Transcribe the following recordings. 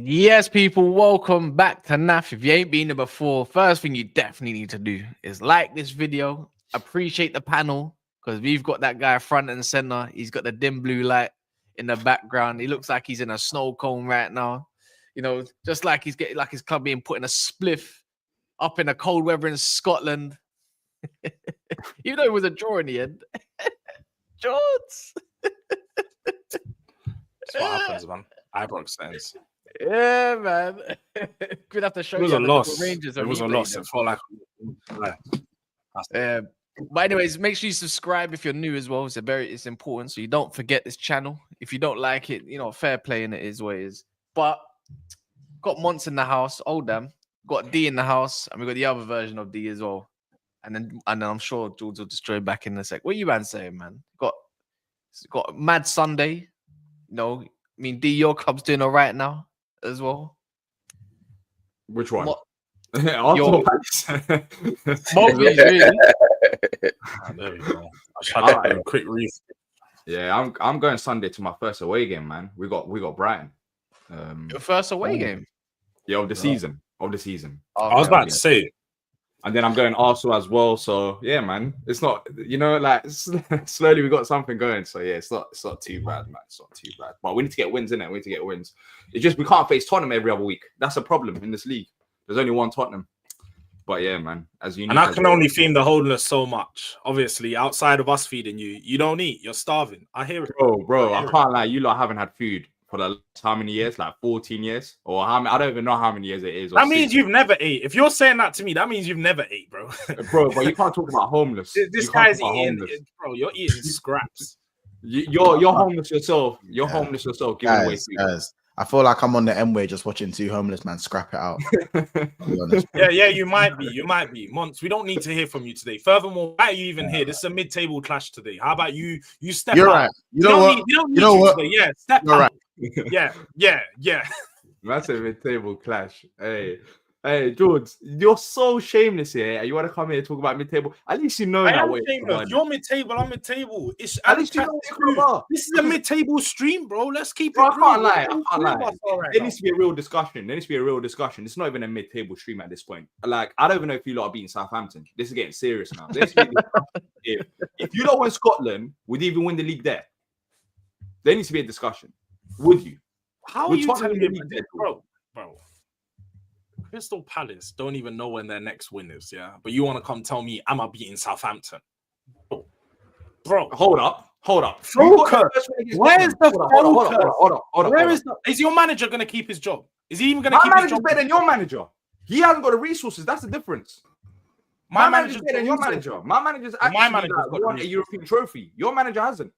Yes, people, welcome back to NAF. If you ain't been there before, first thing you definitely need to do is like this video, appreciate the panel, because we've got that guy front and center. He's got the dim blue light in the background. He looks like he's in a snow cone right now. You know, just like he's getting like his club being put in a spliff up in the cold weather in Scotland. Even though it was a draw in the end. George. That's what happens, man. Ibrox stands. Yeah, man. Could have to show it was you a loss. Rangers it was a loss. It felt like. But anyways, make sure you subscribe if you're new as well. It's important, so you don't forget this channel. If you don't like it, you know, fair play in it is what it is. But got Monts in the house. Oh damn, got D in the house, and we got the other version of D as well. And then I'm sure George will just join back in a sec. What are you man saying, man? Got Mad Sunday. You know, I mean, D, your club's doing all right now as well. Which one? Your really. There we go. A quick read. Yeah, I'm going Sunday to my first away game, man. We got Brighton. Your first away game? Yeah, of the season. Okay, I was about to say. And then I'm going Arsenal as well. So yeah, man, it's not, you know, like slowly we got something going. So yeah, it's not too bad, man. It's not too bad. But we need to get wins, innit? We need to get wins. It's just we can't face Tottenham every other week. That's a problem in this league. There's only one Tottenham. But yeah, man, as you know, and I can only feed the holders so much. Obviously, outside of us feeding you, you don't eat. You're starving. I hear it, bro. I can't lie. You lot haven't had food for the last how many years? Like 14 years, or how many? I don't even know how many years it is. That means you've never ate. If you're saying that to me, that means you've never ate, bro. Bro, but you can't talk about homeless. This guy's eating, bro. You're eating scraps. You're homeless yourself. You're homeless yourself. Giving away food. Guys, I feel like I'm on the M-way just watching two homeless men scrap it out. Yeah, you might be. Monts, we don't need to hear from you today. Furthermore, why are you even here? This is a mid-table clash today. How about you step You're up? right. You know what? You know what? Today. Yeah, step You're up. right. Yeah. Massive mid-table clash. Hey, George, you're so shameless here. You want to come here and talk about mid-table? At least you know that way. You're mid-table. I'm mid-table. At least you know this is a mid-table stream, bro. Let's keep it. I can't lie. Right there needs to be a real discussion. It's not even a mid-table stream at this point. Like, I don't even know if you lot are beating Southampton. This is getting serious now. If you don't win Scotland, would you even win the league there? There needs to be a discussion. Would you? How are you telling me, bro? Crystal Palace don't even know when their next win is, yeah? But you want to come tell me I'm beating Southampton? Bro, hold up. Focus. Where's the focus? Hold on. Is your manager going to keep his job? Is he even going to keep his job? My manager's better than your manager. He hasn't got the resources. That's the difference. My manager's better than your manager. My manager's actually won a European trophy. Your manager hasn't.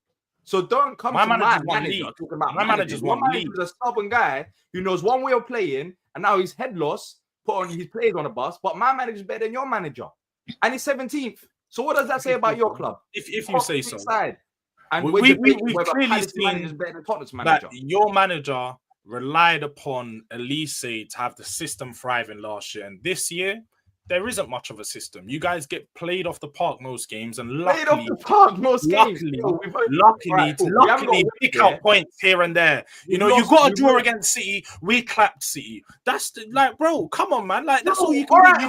So don't come to my manager talking about my manager's one. My manager's a stubborn guy who knows one way of playing, and now he's head loss, put on his players on a bus. But my manager's better than your manager, and he's 17th. So what does that say about your club? If you say so. And we clearly seen that your manager relied upon Elise to have the system thriving last year, and this year there isn't much of a system. You guys get played off the park most games, and luckily, pick out points here and there. You know, you got a draw against City. We clapped City. That's like, bro, come on, man. Like, that's all you can do.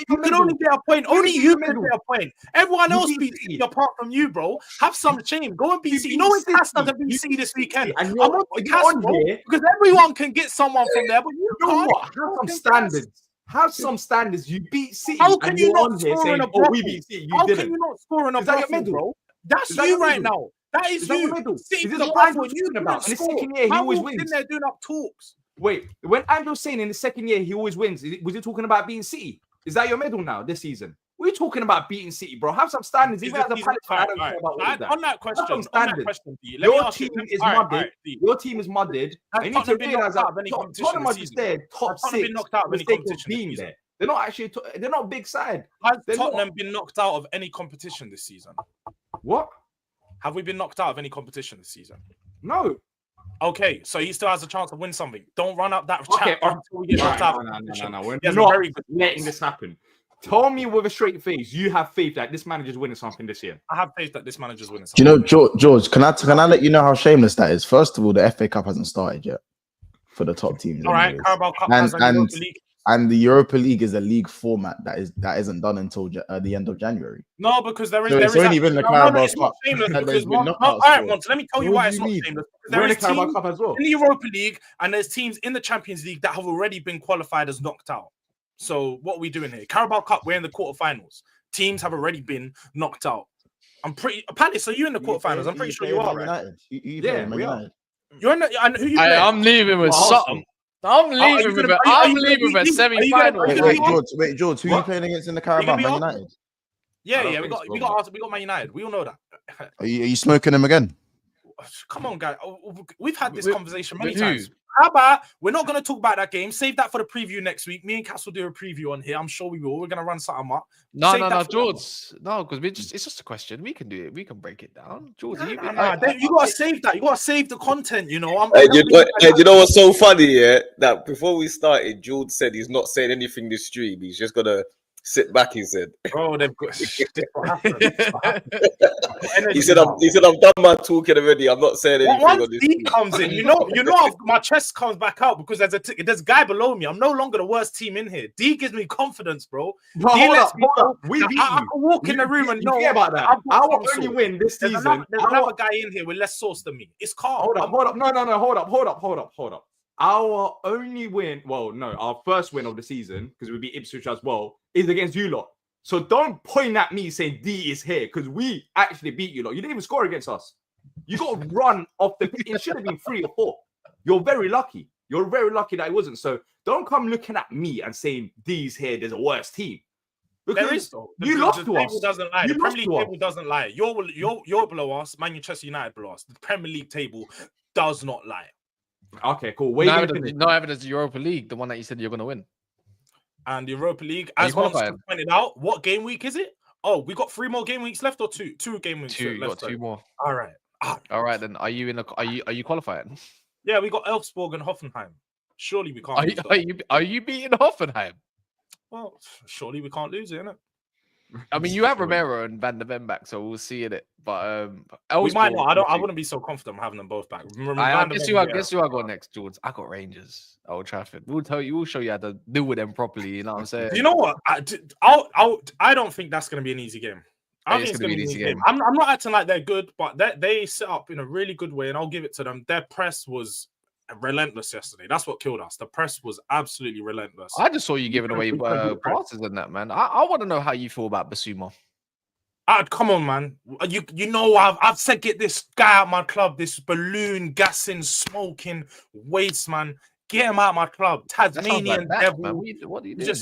You can only get a point. Only you can get a point. Everyone else beat City apart from you, bro. Have some shame. Go and beat City. You know it's City to beat City this weekend. And I'm on because everyone can get someone from there, but you can't. Have some standards. Have some standards. You beat City. How can you not score in a brothel? We beat City. How can you not score in a brothel, bro? That's you right now. That is you. Is this what Andrew's talking about? In the second year, he always wins. In there doing up talks. Wait, when Andrew's saying in the second year he always wins, was he talking about beating City? Is that your medal now this season? We're talking about beating City, bro. Have some standards. Even as a Palace fan, I don't care about all that. On that question, your team is mudded. Your team is mudded. You need to realize that Tottenham are just there, top 6. Knocked out of any competition. They're not actually. They're not a big side. Has Tottenham been knocked out of any competition this season? What? Have we been knocked out of any competition this season? No. Okay, so he still has a chance to win something. Don't run up that chat until we get knocked out. No. We're not letting this happen. Tell me with a straight face, you have faith that this manager's winning something this year. I have faith that this manager's winning Do something. you know, George? Can I let you know how shameless that is? First of all, the FA Cup hasn't started yet for the top teams. All right, Carabao Cup has Europa League. And the Europa League is a league format that isn't done until the end of January. No, because there is. So there it's is only been the Carabao Cup. All right, let me tell you why it's not shameless. We're in the Carabao Cup as well. In the Europa League, and there's teams in the Champions League that have already been qualified as knocked out. So what are we doing here? Carabao Cup, we're in the quarterfinals. Teams have already been knocked out. I'm pretty. Palace, are you in the quarterfinals? I'm pretty sure you are, right? Yeah, we are. You're in the. And who you play? I'm leaving with something. I'm leaving with a semi-final. Wait, George, who are you playing against in the Carabao? Man United. Yeah, we got Man United. We all know that. Are you smoking them again? Come on, guys. We've had this conversation many times. How about we're not going to talk about that game? Save that for the preview next week. Me and Cass will do a preview on here. I'm sure we will. We're going to run something up. No, George. No, because it's just a question. We can do it. We can break it down. George, you got to save that. You got to save the content, you know. You know what's so funny, yeah? That before we started, George said he's not saying anything this stream. He's just going to sit back, he said. Bro, they've got. He said, I've done my talking already. I'm not saying anything. Once D comes in, you know, my chest comes back out because there's a guy below me. I'm no longer the worst team in here. D gives me confidence, bro. Hold up. We beat you. I can walk in the room and know about that. Our only win this season. There's another guy in here with less sauce than me. It's calm. Hold up. No. Hold up. Our only win, our first win of the season, because we beat Ipswich as well, is against you lot. So don't point at me saying D is here, because we actually beat you lot. You didn't even score against us. You got to run off the pitch. It should have been 3 or 4. You're very lucky. You're very lucky that it wasn't. So don't come looking at me and saying D's here, there's a worse team. Because there is, though. You lost to us. Doesn't lie. The Premier League table doesn't lie. You're below us. Manchester United below us. The Premier League table does not lie. Okay, cool. No evidence the Europa League, the one that you said you're going to win. And the Europa League, as Monster pointed out, what game week is it? Oh, we got 3 more game weeks left, or 2 game weeks left. You got 2 more. All right. All right, then. Are you qualifying? Yeah, we got Elfsborg and Hoffenheim. Surely we can't. Are you beating Hoffenheim? Well, surely we can't lose it, innit? I mean, you have Romero and Van der Ven back, so we'll see in it. But we might not. I wouldn't be so confident having them both back. I guess you I got next, George. I got Rangers. Old Trafford. We'll show you how to deal with them properly. You know what I'm saying? You know what? I don't think that's going to be an easy game. I think it's going to be an easy game. I'm not acting like they're good, but they set up in a really good way, and I'll give it to them. Their press was relentless yesterday. That's what killed us. The press was absolutely relentless. I just saw you giving away passes and that, man. I want to know how you feel about Bissouma. Come on, man. You know I've said get this guy out of my club, this balloon gassing, smoking waste, man. Get him out of my club. Tasmanian devil. Man. What are you doing?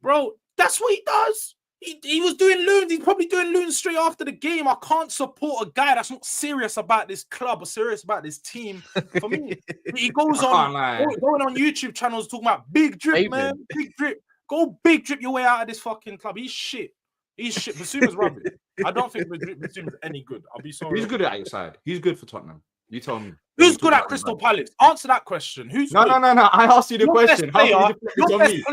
Bro, that's what he does. He was doing loons. He's probably doing loons straight after the game. I can't support a guy that's not serious about this club or serious about this team. For me, he goes on going on YouTube channels talking about big drip, man. Big drip. Go big drip your way out of this fucking club. He's shit. Bissouma's rubbish. I don't think Bissouma's any good. I'll be sorry. He's good at your side. He's good for Tottenham. You tell me. Who's good at Crystal Palace? Answer that question. Who's no. I asked you the question. How you deflect on me?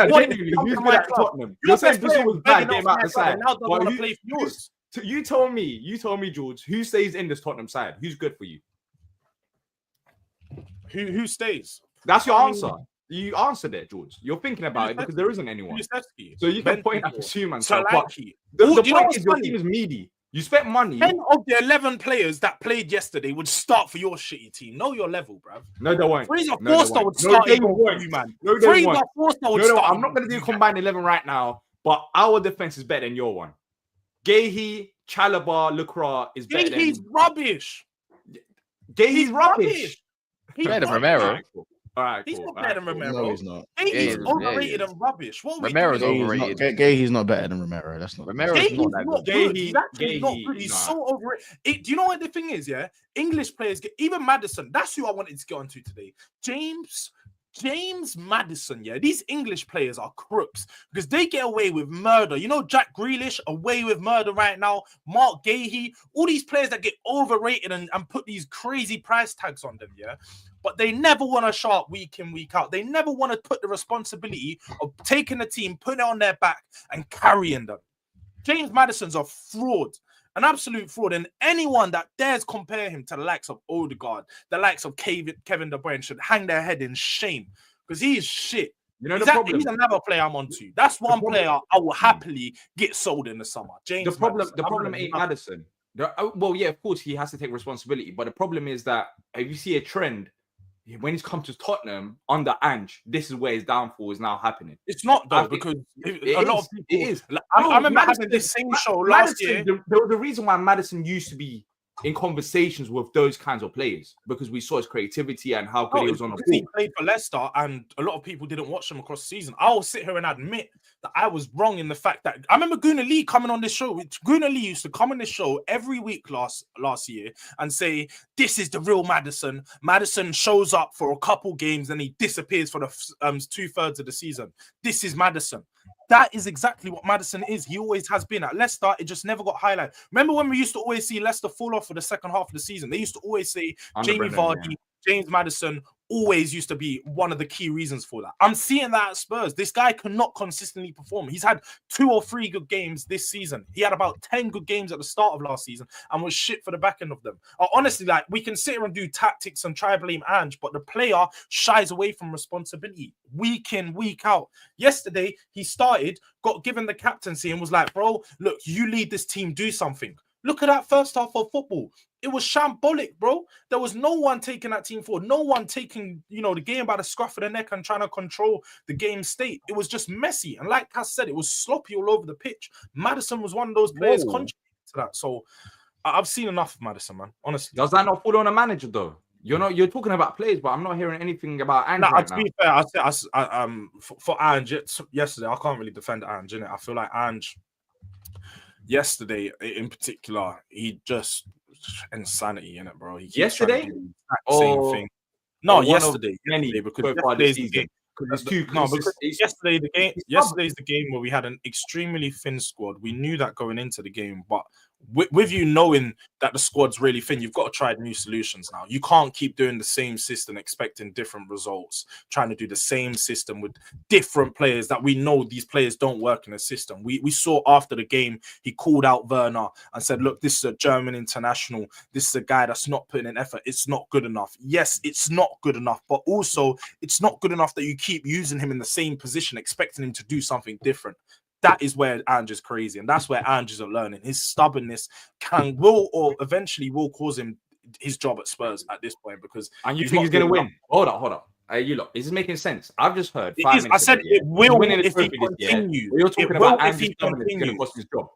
Genuinely, who's good at Tottenham? You're saying Bissouma's bad game out the side. Now don't want to play for yours. You told me, George, who stays in this Tottenham side? Who's good for you? Who stays? That's your answer. You answered it, George. You're thinking about it because there isn't anyone. So you can point at Bissouma and stuff. The point is your team is meaty. You spent money. 10 of the 11 players that played yesterday would start for your shitty team. Know your level, bruv. No, they won't. Fraser Forster would start for you, man. Fraser Forster would start. I'm not going to do combined 11 right now, but our defense is better than your one. Gahey, Chalobah, Lacroix is better than... Gahey's rubbish. Gahey's rubbish. He's better than Romero. All right, he's not better than Romero. No, he's not. He's overrated and rubbish. Romero's overrated. He's not better than Romero. That's not. Romero's not that good. He's actually not good. He's so overrated. Do you know what the thing is? Yeah, English players get even Maddison. That's who I wanted to get onto today. James James Maddison, yeah, these English players are crooks because they get away with murder. You know, Jack Grealish, away with murder right now. Mark Gahey, all these players that get overrated and put these crazy price tags on them, yeah. But they never want to show up week in, week out. They never want to put the responsibility of taking the team, putting it on their back and carrying them. James Maddison's a fraud. An absolute fraud, and anyone that dares compare him to the likes of Odegaard, the likes of Kevin De Bruyne should hang their head in shame because he is shit. You know, he's another player I'm onto. That's one player I will happily get sold in the summer. James. The problem ain't Maddison. Well, yeah, of course he has to take responsibility, but the problem is that if you see a trend. When he's come to Tottenham under Ange, this is where his downfall is now happening. It's not though, because a lot of people. It is. I remember having this same show last year. There was a reason why Maddison used to be in conversations with those kinds of players because we saw his creativity and how good he was on the ball. He played for Leicester, and a lot of people didn't watch him across the season. I'll sit here and admit that I was wrong in the fact that I remember Gunnar Lee coming on this show. Gunnar Lee used to come on this show every week last year and say, "This is the real Maddison." Maddison shows up for a couple games and he disappears for the 2/3 of the season. This is Maddison. That is exactly what Maddison is. He always has been. At Leicester, it just never got highlighted. Remember when we used to always see Leicester fall off for the second half of the season? They used to always say Jamie Vardy, James Maddison always used to be one of the key reasons for that. I'm seeing that at Spurs. This guy cannot consistently perform. He's had 2 or 3 good games this season. He had about 10 good games at the start of last season and was shit for the back end of them. Honestly, like, we can sit here and do tactics and try to blame Ange, but the player shies away from responsibility week in, week out. Yesterday, he started, got given the captaincy and was like, bro, look, you lead this team, do something. Look at that first half of football. It was shambolic, bro. There was no one taking that team forward. No one taking, the game by the scruff of the neck and trying to control the game state. It was just messy. And like I said, it was sloppy all over the pitch. Maddison was one of those players contributing to that. So I've seen enough of Maddison, man. Honestly. Does that not fall on a manager, though? You're talking about players, but I'm not hearing anything about Ange right now. To be fair, for Ange, yesterday, I can't really defend Ange, innit? I feel like Ange, yesterday in particular, he just insanity in it, bro. He yesterday, same thing. No, yesterday because yesterday's the game where we had an extremely thin squad. We knew that going into the game, but with you knowing that the squad's really thin, you've got to try new solutions now. You can't keep doing the same system expecting different results, trying to do the same system with different players that we know these players don't work in the system. We saw after the game, he called out Werner and said, look, this is a German international. This is a guy that's not putting in effort. It's not good enough. Yes, it's not good enough, but also it's not good enough that you keep using him in the same position, expecting him to do something different. That is where Ange is crazy, and that's where Ange is learning. His stubbornness will eventually cause him his job at Spurs at this point because. And you think he's going to win? Hold on. You look, is this making sense? I've just heard 5 minutes. I said it will if he continues. You're talking about Ange's dominance going to cost his job.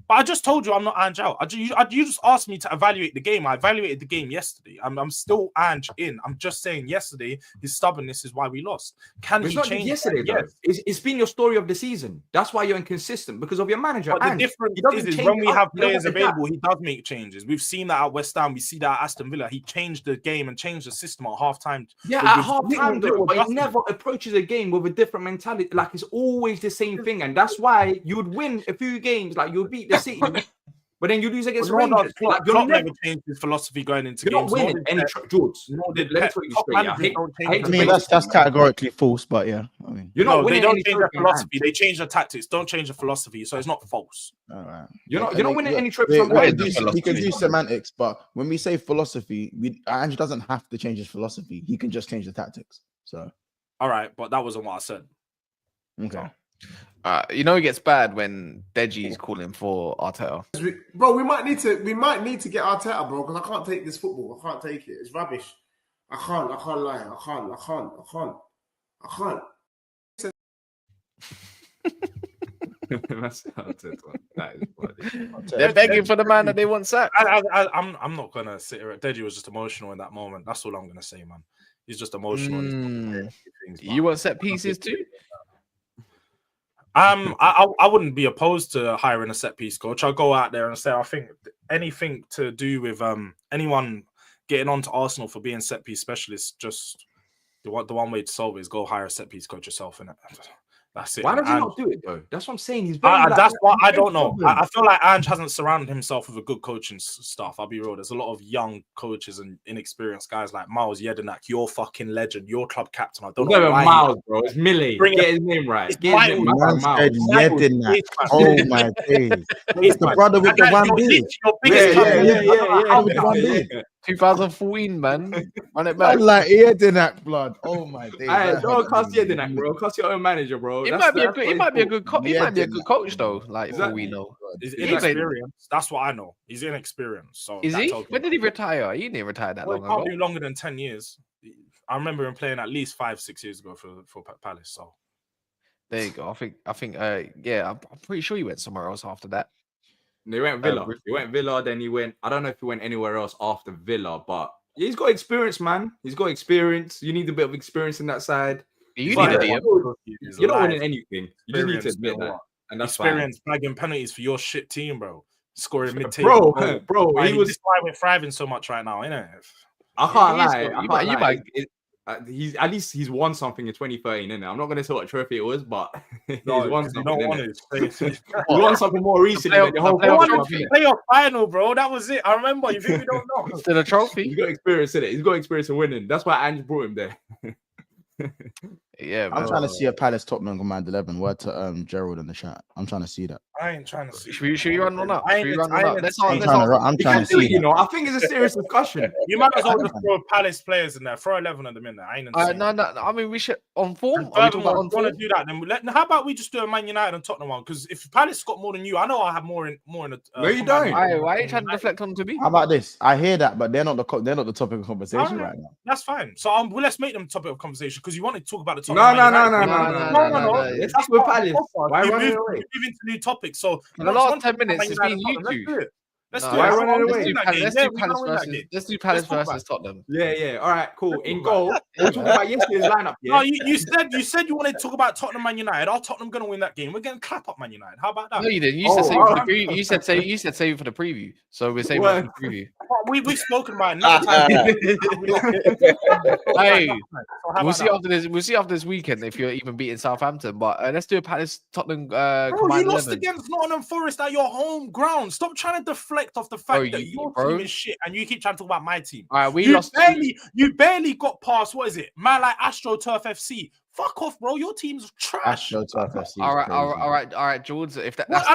But I just told you I'm not Ange out. You just asked me to evaluate the game. I evaluated the game yesterday. I'm still Ange in. I'm just saying yesterday his stubbornness is why we lost. Can he change yesterday? Yes. It's been your story of the season. That's why you're inconsistent because of your manager. But the difference is when we have players available, he does make changes. We've seen that at West Ham. We see that at Aston Villa. He changed the game and changed the system at halftime. Yeah, at halftime, but he never approaches a game with a different mentality. Like it's always the same thing, and that's why you would win a few games. Like you'll beat the City, but then you lose against Rangers. Klopp never changed his philosophy going into games. You're not winning any George. I mean, that's categorically false, but yeah. I mean, you're not winning. They don't change their philosophy. They change the tactics. Don't change the philosophy. So it's not false. All right. You're not winning any trophies. We can do semantics, but when we say philosophy, Ange doesn't have to change his philosophy. He can just change the tactics. So, all right, but that wasn't what I said. Okay. It gets bad when Deji's calling for Arteta. Bro, we might need to get Arteta, bro, because I can't take this football. I can't take it. It's rubbish. I can't lie. I can't. They're begging for the man that they want sacked. I'm not gonna sit here. Deji was just emotional in that moment. That's all I'm gonna say, man. He's just emotional. You want set pieces too? I wouldn't be opposed to hiring a set piece coach. I'll go out there and say I think anything to do with anyone getting onto Arsenal for being set piece specialists, just The one way to solve it is go hire a set piece coach yourself, innit? That's it. Why does he And not do it though? That's what I'm saying. He's very. that's what I very don't know. stubborn. I feel like Ange hasn't surrounded himself with a good coaching staff. I'll be real. There's a lot of young coaches and inexperienced guys like Miles Yedinak. You're fucking legend. You're club captain. I don't know why. Miles, bro. It's Millie. Get his name right. It's Get his name right. Man Miles. said Yedinak. Oh my days. It's the brother with the one beard. Your biggest Yeah. 2014, man. Run it I back. like Yedinak, blood. Oh my days. Hey, don't cost Yedinak, bro. Cost your own manager, bro. It might be a good coach though. Like for all we know. He's inexperienced. That's what I know. He's inexperienced. So Is he? When did he retire? He didn't retire that long He can't ago. be longer than 10 years. I remember him playing at least 5-6 years ago for Palace. So There you go. I think. Yeah, I'm pretty sure he went somewhere else after that. He went Villa. He went Villa, then he went. I don't know if he went anywhere else after Villa, but he's got experience, man. He's got experience. You need a bit of experience in that side. You need a DM. You're not winning anything. You just need to admit that. And that's experience bagging penalties for your shit team, bro. Scoring Bro, mid-table. he was. This is why we're thriving so much right now, innit? I can't lie. He's at least he's won something in 2013, innit? I'm not going to say what trophy it was, but he's won something. He won something more recently than the whole playoff final, bro. That was it. I remember. You think we don't know? Still a trophy. He's got experience in it. He's got experience in winning. That's why Ange brought him there. Yeah, I'm trying to see a Palace Tottenham command 11. Word to Gerald in the chat. I'm trying to see that. I ain't trying to see. Should we run one up? I'm trying to see. You know, I think it's a serious discussion. You might as well just throw Palace players in there. Throw 11 of them in there. I ain't. No. I mean, we should on form. If you want to do that, then how about we just do a Man United and Tottenham one? Because if Palace got more than you, I know I have more in the. No, you don't. Why are you trying to deflect on to me? How about this? I hear that, but they're not the topic of conversation right now. That's fine. So well, let's make them topic of conversation because you want to talk about the Tottenham. No. That's with Palace. Why running away? Move into new topics. So the last 10 minutes, it's been you two. Let's do it. Why running away? Let's do Palace versus Tottenham. Yeah. All right, cool. In goal, we're talking about yesterday's lineup. No, you said you wanted to talk about Tottenham, Man United. Are Tottenham going to win that game? We're getting clap up Man United. How about that? No, you didn't. You said save for the preview. You said save for the preview. So we're saving for the preview. We've spoken about it. Hey, we'll see after this. We'll see after this weekend if you're even beating Southampton. But let's do a Palace Tottenham. Bro, you lost against Nottingham Forest at your home ground. Stop trying to deflect off the fact that your team is shit and you keep trying to talk about my team. All right, you barely got past. What is it? Man, like AstroTurf FC. Fuck off, bro. Your team's trash. AstroTurf FC. All right, George. If that, I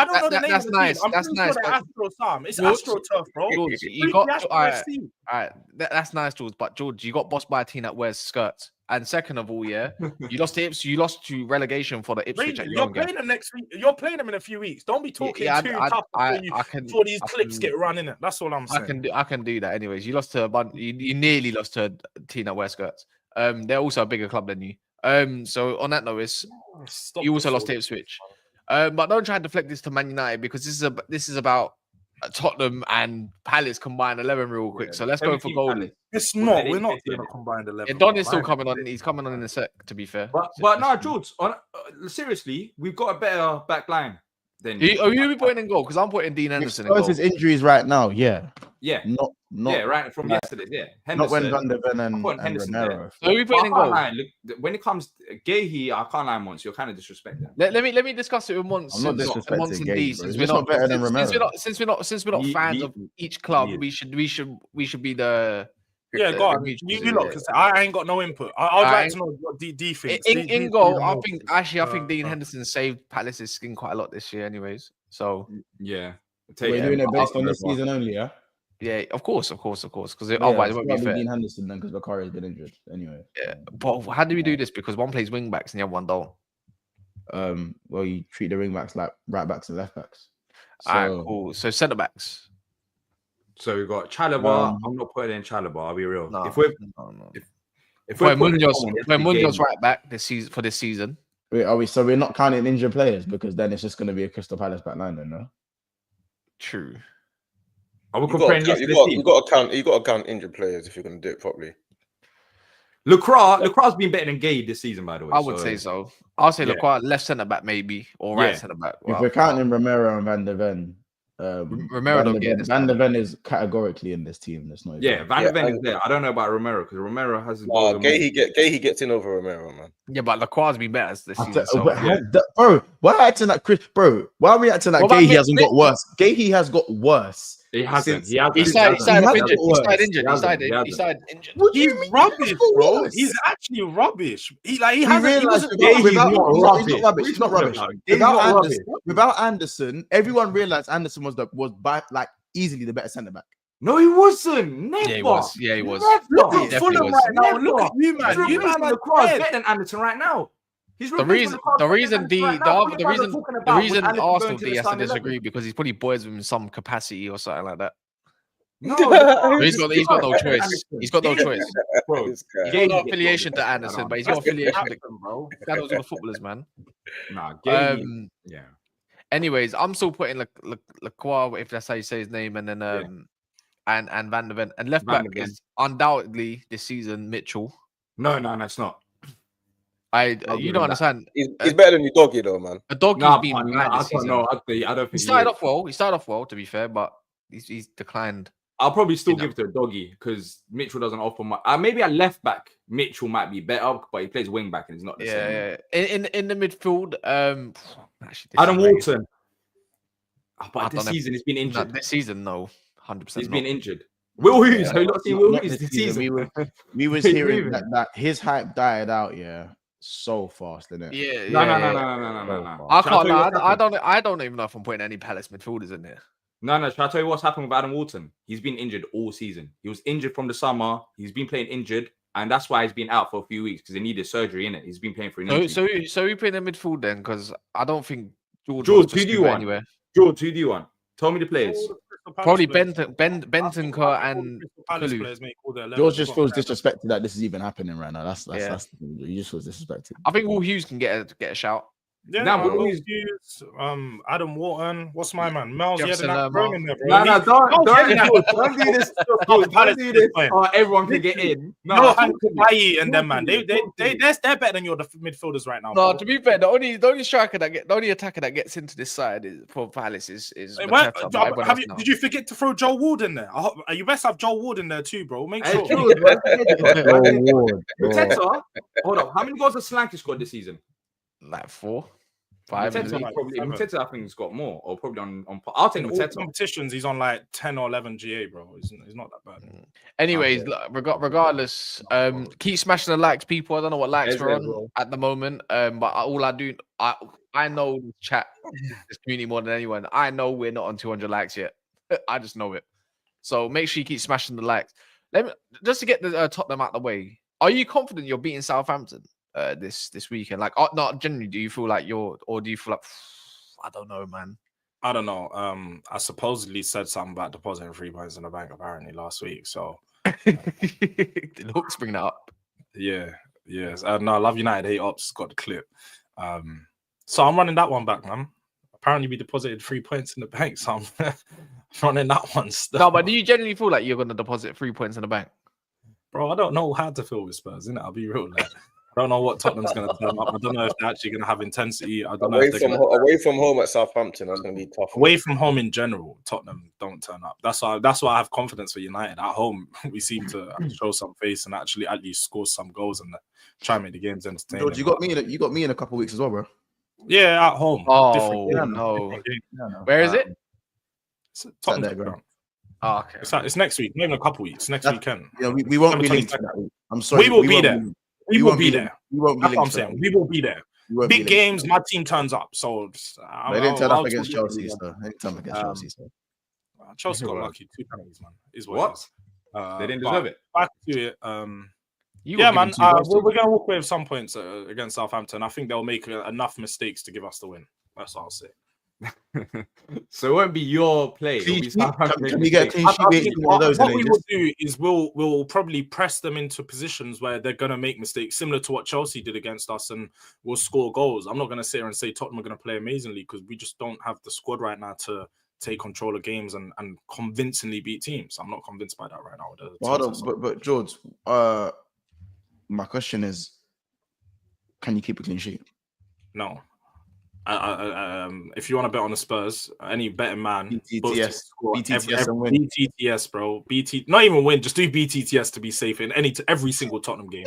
don't know the name of the nice. team. That's nice. It's AstroTurf, bro. George, you got all right. That's nice, George. But George, you got bossed by a team that wears skirts. And second of all, you lost to Ipswich. You lost to relegation for the Ipswich. You're playing them next week. You're playing them in a few weeks. Don't be talking too tough before these clips get run in it. That's all I'm saying. I can do that. Anyways, you lost to you nearly lost to a team that wears skirts. They're also a bigger club than you. So on that note, you also lost to Ipswich. But don't try and deflect this to Man United because this is about Tottenham and Palace combined 11 real quick. So let's go for goal. It's not. We're not doing a combined 11. Yeah, Don is still coming on. He's coming on in a sec. To be fair, but no, George. Seriously, we've got a better back line than. Are you putting in goal? Because I'm putting Dean Henderson in goal. His injuries right now. Yeah. Not right from yesterday. Yeah, Henderson, not when Van der Ven and Romero. So we putting in goal. Look, when it comes to Gahey, I can't lie, Mons. You're kind of disrespecting. Let me discuss it with Mons. I'm not disrespecting Gahey. Since we're not better than Romero. Since we're not fans of each club, we should be the. Yeah, go on. You look, because I ain't got no input. I'd like to know what D thinks. In goal, I think Dean Henderson saved Palace's skin quite a lot this year, anyways. So yeah, we're doing it based on this season only, yeah. Yeah, of course, because otherwise it won't be fair. Dean Henderson then, because Bakary has been injured anyway. Yeah, but how do we do this? Because one plays wing backs and the other one don't. Well, you treat the wing backs like right backs and left backs. So, all right, cool. So centre backs. So we've got Chalobah. I'm not putting in Chalobah. I'll be real. No, if we're Munoz right back this season. Wait, are we? So we're not counting injured players because then it's just going to be a Crystal Palace back line, then, no? True. You got to count injured players if you're going to do it properly. Lacroix's been better than Gay this season, by the way. I would say so. I'll say Lacroix left centre back maybe or right centre back. If we're counting Romero and Van der Ven, Romero don't get this. Van de Ven is categorically in this team. That's not. Yeah, Van de Ven is there. I don't know about Romero because Romero hasn't. He gets in over Romero, man. Yeah, but Lacroix's been better this season. Bro, why are we acting like Chris? Bro, why are we acting like Gay? He hasn't got worse. Gay, he has got worse. He hasn't. He started injured. He started injured. He's rubbish, bro. He's actually rubbish. He's not rubbish. Without Anderson, everyone realized Anderson was like easily the better centre back. No, he wasn't. Never. Yeah, he was. Look at Fulham right now. Look at you, man. You man are better than Anderson right now. The reason Arsenal has to disagree because he's probably boys with him in some capacity or something like that. No, he's got no choice. He's got no choice, bro. He's got no affiliation to Anderson, but he's got affiliation to bro. That was all the footballers, man. Yeah. Anyways, I'm still putting Lacroix, if that's how you say his name, and then and Van de Ven, and left back is undoubtedly this season Mitchell. No, it's not. You don't understand. He's better than your doggy though, man. A doggy's been mad this season. I don't think he started off well. He started off well, to be fair, but he's declined. I'll probably still give it to a doggy because Mitchell doesn't offer much. Maybe a left back, Mitchell might be better, but he plays wing back and he's not the same. Yeah. In the midfield, actually, Adam Walton. But this season he's been injured. This season, no, 100%. He's been injured. Will Hughes, have you not seen Will Hughes this season? We was hearing that his hype died out, so fast, didn't it? Yeah. No. I can't lie. I don't even know if I'm putting any Palace midfielders in there. No. Shall I tell you what's happened with Adam Walton? He's been injured all season. He was injured from the summer. He's been playing injured, and that's why he's been out for a few weeks because he needed surgery in it. He's been playing for an injury. So we put in midfield then because I don't think George who do you want? Anywhere. George, who do you want? Tell me the players. Probably Bentancur and Kulu. George just feels disrespected that this is even happening right now. That's the thing. He just feels disrespected. I think Will Hughes can get a shout. Yeah, Will Hughes, Adam Wharton. What's my man? Miles, don't do this. Don't do this. Everyone can get in. No, Hayi and them, man. They're better than your midfielders right now. No, bro. To be fair, the only attacker that gets into this side for Palace is did you forget to throw Joe Ward in there? You best have Joe Ward in there too, bro. Make sure. Hold up. How many goals has Solanke scored this season? Like 4, 5. Mateta, I think he's got more, or probably on. I'll take Mateta. Competitions, he's on like 10 or 11 GA, bro. He's not that bad. Anyways, regardless, keep smashing the likes, people. I don't know what likes we're on at the moment, but all I do, I know chat this community more than anyone. I know we're not on 200 likes yet. I just know it. So make sure you keep smashing the likes. Just to get the Tottenham out of the way. Are you confident you're beating Southampton? This weekend, like, not generally, do you feel like I don't know, man. I don't know. I supposedly said something about depositing 3 points in the bank apparently last week. So the Hawks bring that up. Yeah, yes. No, Love United hate ops got the clip. So I'm running that one back, man. Apparently, we deposited 3 points in the bank, so I'm running that one still. No, but do you generally feel like you're going to deposit 3 points in the bank, bro? I don't know how to feel with Spurs, innit? I'll be real. I don't know what Tottenham's going to turn up. I don't know if they're actually going to have intensity. I don't know if they're away from home at Southampton. That's going to be tough. Away from home in general, Tottenham don't turn up. That's why I have confidence for United. At home, we seem to show some face and actually at least score some goals and try and make the games entertaining. George, you got me in a couple of weeks as well, bro. Yeah, at home. Oh no. Where is it? Tottenham's ground. Oh, okay. It's next week. Not even a couple of weeks. Next weekend. Yeah, we won't be linked to that week. I'm sorry. We will be there. We will be there. We won't be That's what I'm saying. We will be there. Big games, my team turns up. So they didn't turn up against Chelsea, so they didn't turn up against Chelsea. So Chelsea got lucky. 2 penalties, man. Is what? They didn't deserve it. Back to it. Yeah, man. We're gonna walk away with some points against Southampton. I think they'll make enough mistakes to give us the win. That's what I'll say. So it won't be your play. Can we get a clean sheet? What we will do is we'll probably press them into positions where they're going to make mistakes, similar to what Chelsea did against us, and we'll score goals. I'm not going to sit here and say Tottenham are going to play amazingly because we just don't have the squad right now to take control of games and convincingly beat teams. I'm not convinced by that right now. But George, my question is, can you keep a clean sheet? No. If you want to bet on the Spurs, any betting man, BTTS and win. BTTS, bro. Not even win, just do BTTS to be safe in every single Tottenham game.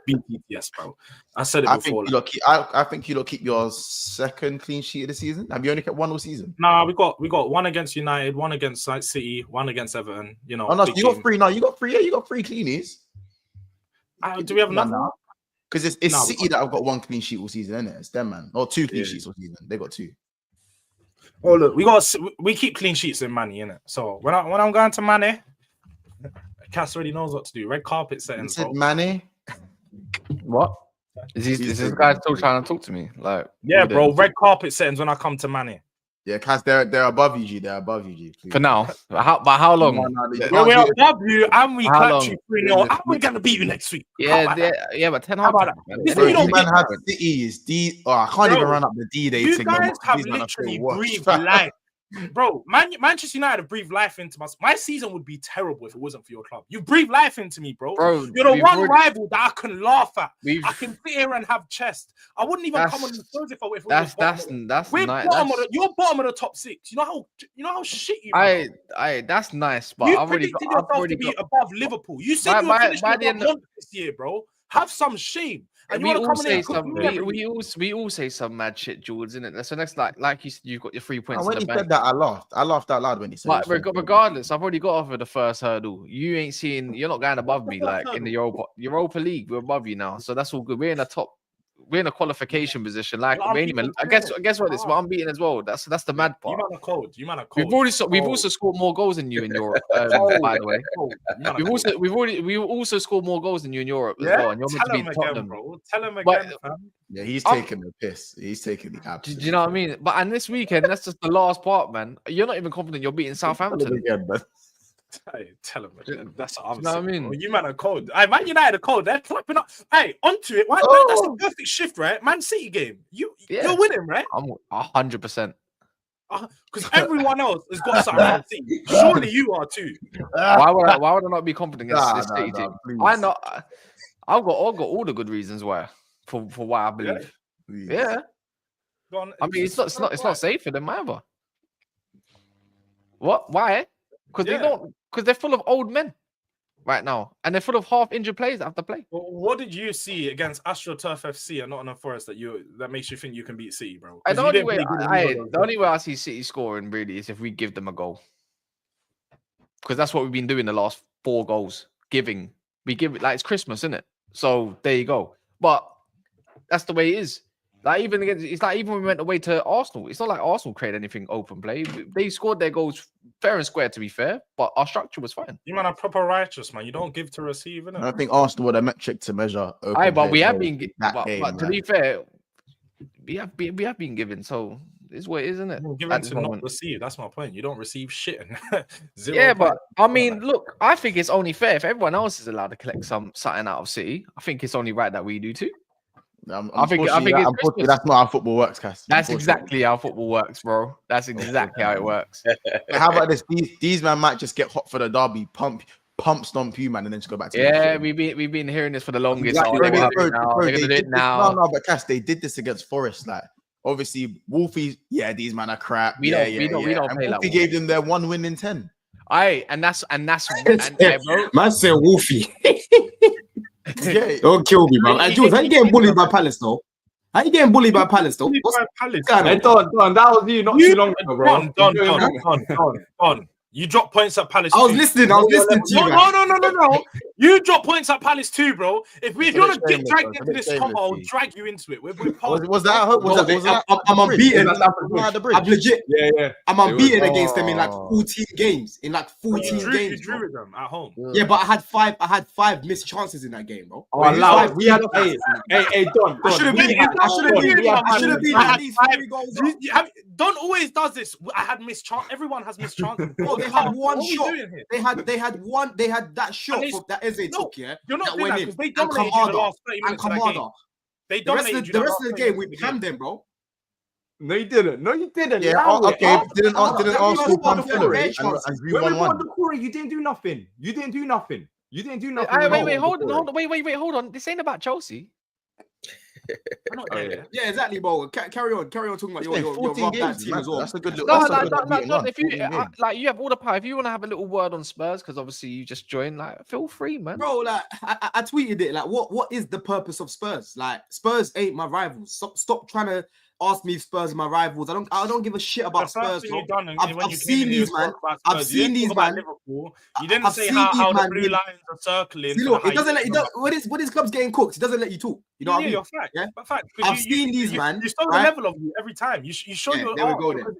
BTTS, bro. I said it before. I think you'll keep your second clean sheet of the season. Have you only kept one all season? Nah, we got one against United, one against City, one against Everton. You know, you got three. No, you got three. Yeah, you got three cleanies. Do we have another now? Because it's City that have got one clean sheet all season, isn't it? It's them, man. Or two clean sheets all season. They got two. Oh look, we keep clean sheets in Manny, innit? So when I'm going to Manny, Cass already knows what to do. Red carpet settings. You said Manny? What? Is this guy still trying to talk to me? Like, yeah, bro. Red carpet settings when I come to Manny. Yeah, Cass, they're above you, G. They're above you, G. Please. For now. By how long? We're above you and we clapped you 3-0 and we're going to beat you next week. Yeah, but 10 hard. You man have City's D. Oh, I can't even run up the D-Day thing. You guys have literally breathed life. Bro, Manchester United have breathed life into my season would be terrible if it wasn't for your club. You breathe life into me, bro. You're the one rival that I can laugh at. I can sit here and have chest. I wouldn't even come on the Spurs if it was that's we're nice. You're bottom of the top 6. You know how shit you are. That's nice, but you predicted yourself to be above Liverpool. You said you were finishing above this year, bro. Have some shame. And we all say some mad shit, George, isn't it? So next, like you said, you've got your 3 points. When he said that, I laughed. I laughed out loud when he said that. But regardless, I've already got over the first hurdle. You're not going above me like in the Europa League. We're above you now, so that's all good. We're in the top. We're in a qualification position. Like I guess what? It's unbeaten as well. That's the mad part. You man are cold. We've also scored more goals than you in Europe. By the way, we've also scored more goals than you in Europe as well. And you're meant to be Tottenham, bro. Tell him again, fam. Yeah, he's taking the piss. He's taking the absolute. Do you know what I mean? And this weekend, that's just the last part, man. You're not even confident you're beating Southampton again, man. Hey, tell him again. That's what I'm saying. What I mean? Bro. You man are cold. Hey, Man United are cold. They're clapping up. Hey, onto it. That's a perfect shift, right? Man City game. You're winning, right? I'm 100%. Because everyone else has got something on City. Surely you are too. Why would I not be confident against this City team? I've got all the good reasons why for why I believe. Yeah. I mean, it's not safe for them either. What? Why? Because they're full of old men right now, and they're full of half-injured players that have to play. Well, what did you see against AstroTurf FC and Nottingham Forest that makes you think you can beat City, bro? The only way I see City scoring really is if we give them a goal, because that's what we've been doing the last 4 goals. We give it like it's Christmas, isn't it? So there you go. But that's the way it is. Like even when we went away to Arsenal, it's not like Arsenal created anything open play. They scored their goals fair and square, to be fair, but our structure was fine. You man are proper righteous, man. You don't give to receive, innit? I think Arsenal were the metric to measure. But we have been. But to be fair, we have been given. So it's what it is, isn't it? Given to not receive. That's my point. You don't receive shit. Yeah, but I mean, look, I think it's only fair if everyone else is allowed to collect something out of City. I think it's only right that we do too. I think that's not how football works, Cass. That's exactly how football works, bro. That's exactly how it works. How about this? These man might just get hot for the derby, pump stomp you, man, and then just go back to we've been hearing this for the longest. They're gonna do it now. No, but Cass, they did this against Forest. Like, obviously, Wolfie. Yeah, these man are crap. We don't play like Wolfie gave them their 1 win in 10. And that's bro. Man said Wolfie. Yeah. Don't kill me, man. Hey, Jules, how you getting bullied by Palace, though? How you getting bullied by Palace, though? Hey, Don, that was you not too long ago, bro. Don. You drop points at Palace. I was listening to you. No. You drop points at Palace too, bro. If you want to get dragged into this combo, I'll drag you into it. Was that? I'm unbeaten. I'm legit. Yeah. I'm unbeaten against them in like 14 games. You drew with them at home. Yeah, but I had 5 missed chances in that game, bro. We had Hey, Don. I should have been at least 3 goals. Don always does this. I had missed chance. Everyone has missed chances. They had one shot. They had that shot that Eze took. Yeah, you're not doing that because they dominated the last 30 minutes of that game. They dominated the rest of the game. We pammed them, bro. No, you didn't. Yeah, okay. Didn't Arsenal come through and we won 1? You didn't do nothing. Wait, hold on. This ain't about Chelsea. Yeah, exactly, bro. Carry on talking about your 14 games, team as well. That's a good. No, if you like, you have all the power. If you want to have a little word on Spurs, because obviously you just joined, like, feel free, man. Bro, like I tweeted it. Like, what is the purpose of Spurs? Like, Spurs ain't my rivals. Stop trying to ask me if Spurs are my rivals. I don't give a shit about Spurs. I've seen these, man. I've seen these, man. You didn't say how the blue lines are circling. See, look, it doesn't let you. When his club's getting cooked, it doesn't let you talk. You know what I mean? You're fact. Yeah, but fact. I've seen these, man. You show the level of you every time. You show your.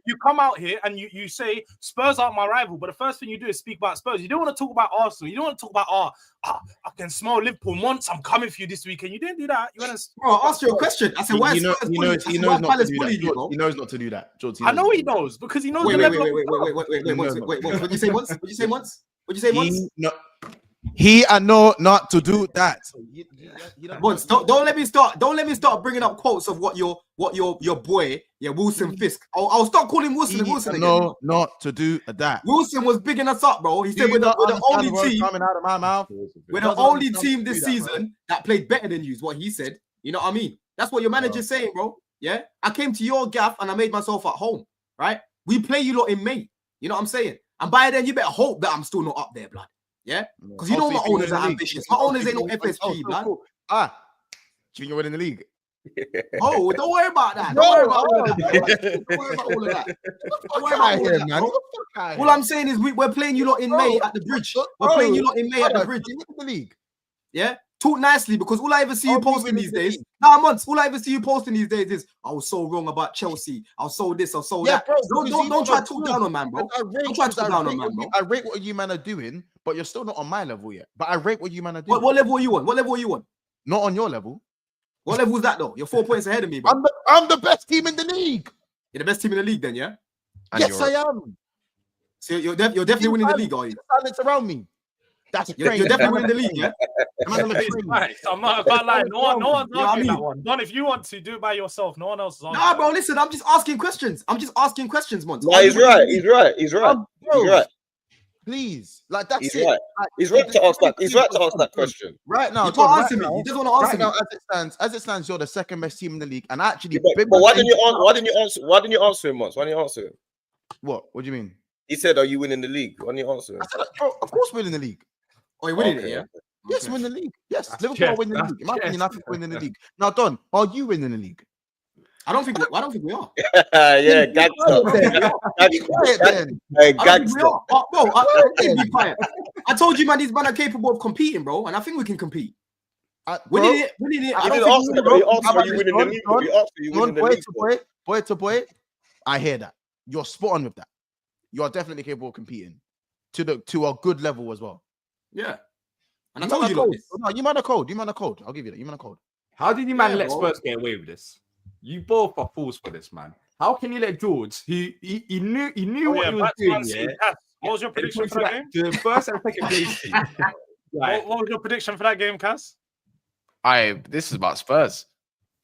You come out here and you say Spurs aren't my rival, but the first thing you do is speak about Spurs. You don't want to talk about Arsenal. You don't want to talk about I can smell Liverpool once. I'm coming for you this weekend. You didn't do that. You want to? Bro, I asked you a question. I said, why? He knows not to do that. He knows not to do that. I know he knows because he knows the level. Wait. What did you say once? What did you say once? What did you say once? He know not to do that. Once, don't let me start bringing up quotes of what your boy, Wilson Fisk. I'll start calling Wilson again. No, not to do that. Wilson was bigging us up, bro. He said we're the only team coming out of my mouth. We're the only team this season that played better than you. Is what he said. You know what I mean? That's what your manager's saying, bro. Yeah, I came to your gaff and I made myself at home. Right? We play you lot in May. You know what I'm saying? And by then, you better hope that I'm still not up there, blood. Yeah, because you know my owners are ambitious. My owners ain't no FSG, blood. Do you think you're winning the league? Oh, don't worry about that. Don't worry about all of that. Don't worry about all of that. Don't worry about all of that, man. All I'm saying is we're playing you lot in May at the bridge. We're playing you lot in May at the bridge. The league. Yeah. Talk nicely, because all I ever see you posting these days. Nah, months. All I ever see you posting these days is I was so wrong about Chelsea. I was so this. I was so that. Bro, don't try to talk down on man, bro. Don't try to talk down on man, bro. I rate what you man are doing, but you're still not on my level yet. But I rate what you man are doing. What level are you on? What level are you on? Not on your level. What level is that though? You're 4 points ahead of me, bro. I'm the best team in the league. You're the best team in the league, then, yeah? Yes, I am. So you're definitely winning the league, are you? Silence around me. That's you're definitely winning the league, yeah? Right. I'm not about lying. No one's arguing that one. Don, if you want to do it by yourself, no one else is on. Nah, bro, listen, I'm just asking questions. Monty. No, he's right. Please, like that's it. Right. He's right to ask that. He's right to ask that question. Right now, you can't answer me. He doesn't want to answer me. Now, as it stands, you're the second best team in the league, and actually, but why didn't you answer him once? Why didn't you answer him? What do you mean? He said, "Are you winning the league?" Why didn't you answer him? I said, bro, of course, we're winning the league. Oh, you're winning it, yeah? Yes, win the league. Yes, Liverpool are winning the league. In my opinion, I think we're winning the league. Now, Don, are you winning the league? I don't think we are. Yeah, gangster. Be quiet. I told you, man, these men are capable of competing, bro, and I think we can compete. Winning it. I don't think you asked you winning the league. You asked you winning the league. Boy to boy, I hear that. You're spot on with that. You are definitely capable of competing to a good level as well. Yeah. And I told you this. No, you man are cold. I'll give you that. You man are cold. How did you man let Spurs get away with this? You both are fools for this, man. How can you let George, he knew what he was doing? Yeah? What was your prediction for that game? The first and second place. What was your prediction for that game, Cass? This is about Spurs.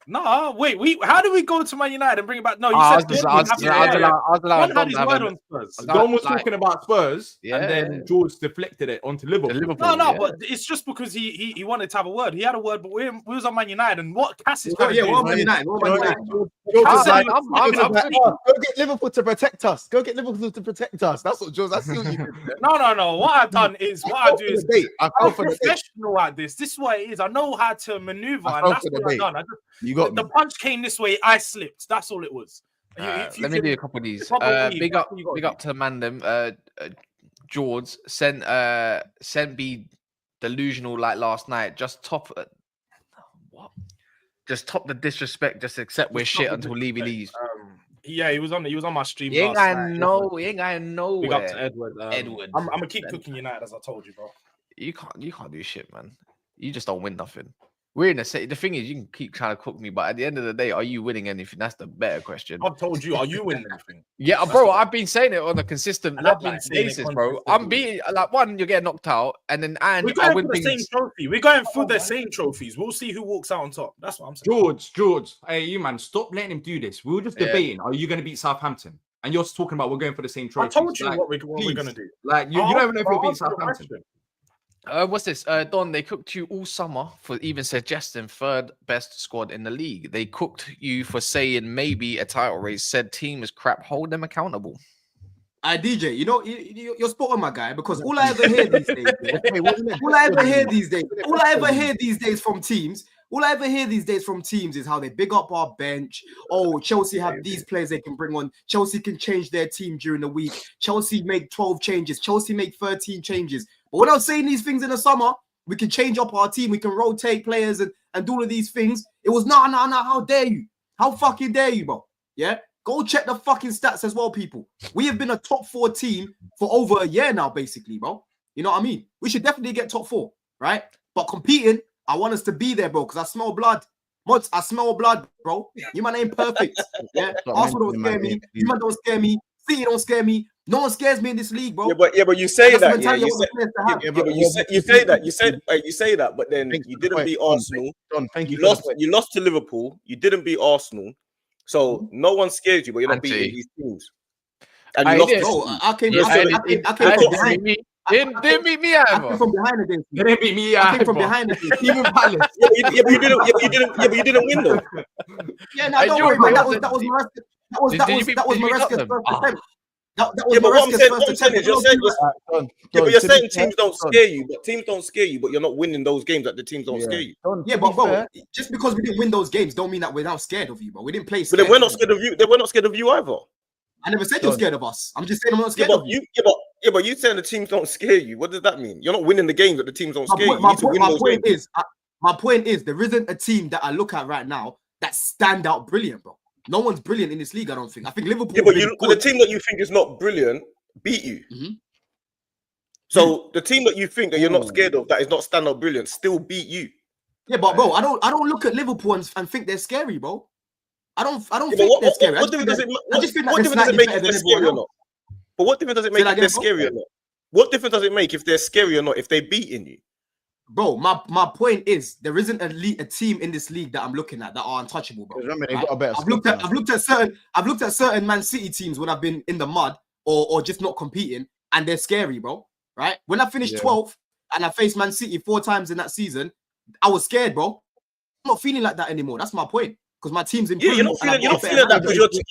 No, wait. How do we go to Man United and bring it back? No, you said Don was talking about Spurs, and then George deflected it onto Liverpool. But it's just because he wanted to have a word. He had a word, but we was on Man United, and what Cass is trying to do. Man United. Go get Liverpool to protect us. That's what George. That's what you did. No. What I've done is I'm professional at this. This is what it is. I know how to maneuver, and that's what I've done. The punch came this way, I slipped. That's all it was. Let me do a couple of these. Big up to the man them. George sent me delusional like last night. Just top the disrespect. Just accept we're shit until Levy leaves. Yeah, he was on my stream. He ain't going nowhere. Big up to Edward. I'm gonna keep cooking United, as I told you, bro. You can't do shit, man. You just don't win nothing. We're in the thing is, you can keep trying to cook me, but at the end of the day, are you winning anything? That's the better question. I've told you, are you winning anything? Yeah, bro, I've been saying it on a consistent basis, bro. I'm beating you're getting knocked out, and then we're going for the same trophy. We're going for the same trophies. We'll see who walks out on top. That's what I'm saying. George, hey, you man, stop letting him do this. We were just debating. Are you going to beat Southampton? And you're talking about we're going for the same trophy. I told you what we're going to do. Like you don't even know if you'll beat Southampton. What's this? Don, they cooked you all summer for even suggesting third best squad in the league. They cooked you for saying maybe a title race. Said team is crap. Hold them accountable. DJ, you know, you're spot on, my guy, because all I ever hear these days, all I ever hear these days from teams is how they big up our bench. Oh, Chelsea have these players they can bring on. Chelsea can change their team during the week. Chelsea make 12 changes. Chelsea make 13 changes. But when I was saying these things in the summer, we can change up our team. We can rotate players and do all of these things. It was no. How dare you? How fucking dare you, bro? Yeah. Go check the fucking stats as well, people. We have been a top 4 team for over a year now, basically, bro. You know what I mean? We should definitely get top 4, right? But competing, I want us to be there, bro, because I smell blood. Mods, I smell blood, bro. You man ain't perfect. Yeah, Arsenal don't scare me. You man don't scare me. City don't scare me. No one scares me in this league, bro. Yeah, but you say that. You say that, but then you didn't beat Arsenal. Thank you. You lost to Liverpool. You didn't beat Arsenal. So no one scares you, but you're not beating these teams. And you lost. I came from behind. Didn't beat me either. I came from behind against you. They didn't beat me either. I came from behind against you. But you didn't win though. Yeah, no, don't worry, man. That was Maresca's first attempt. That was Maresca's first attempt. You're saying teams don't scare you, but teams don't scare you, but you're not winning those games that the teams don't scare you. Yeah, but bro, just because we didn't win those games, don't mean that we're not scared of you, bro. We didn't play scared. But then we're not scared of you. They were not scared of you either. I never said you're scared of us. I'm just saying I'm not scared of you. But you saying the teams don't scare you. What does that mean? You're not winning the games that the teams don't scare you. My point is, there isn't a team that I look at right now that stand out brilliant, bro. No one's brilliant in this league, I don't think. I think Liverpool. Yeah, but the team that you think is not brilliant beat you. Mm-hmm. So the team that you think that you're not scared of, that is not stand out brilliant, still beat you. Yeah, but bro, I don't look at Liverpool and think they're scary, bro. I don't think they're scary. What difference does it make if they're scary or not? But what difference does it make if they're scary or not? What difference does it make if they're scary or not? If they're beating you? Bro, my point is there isn't a team in this league that I'm looking at that are untouchable, bro. Remember, they've got a better I've looked at certain Man City teams when I've been in the mud or just not competing, and they're scary, bro. Right? When I finished 12th and I faced Man City 4 times in that season, I was scared, bro. I'm not feeling like that anymore. That's my point. Because my team's improving. You're not feeling that because your team's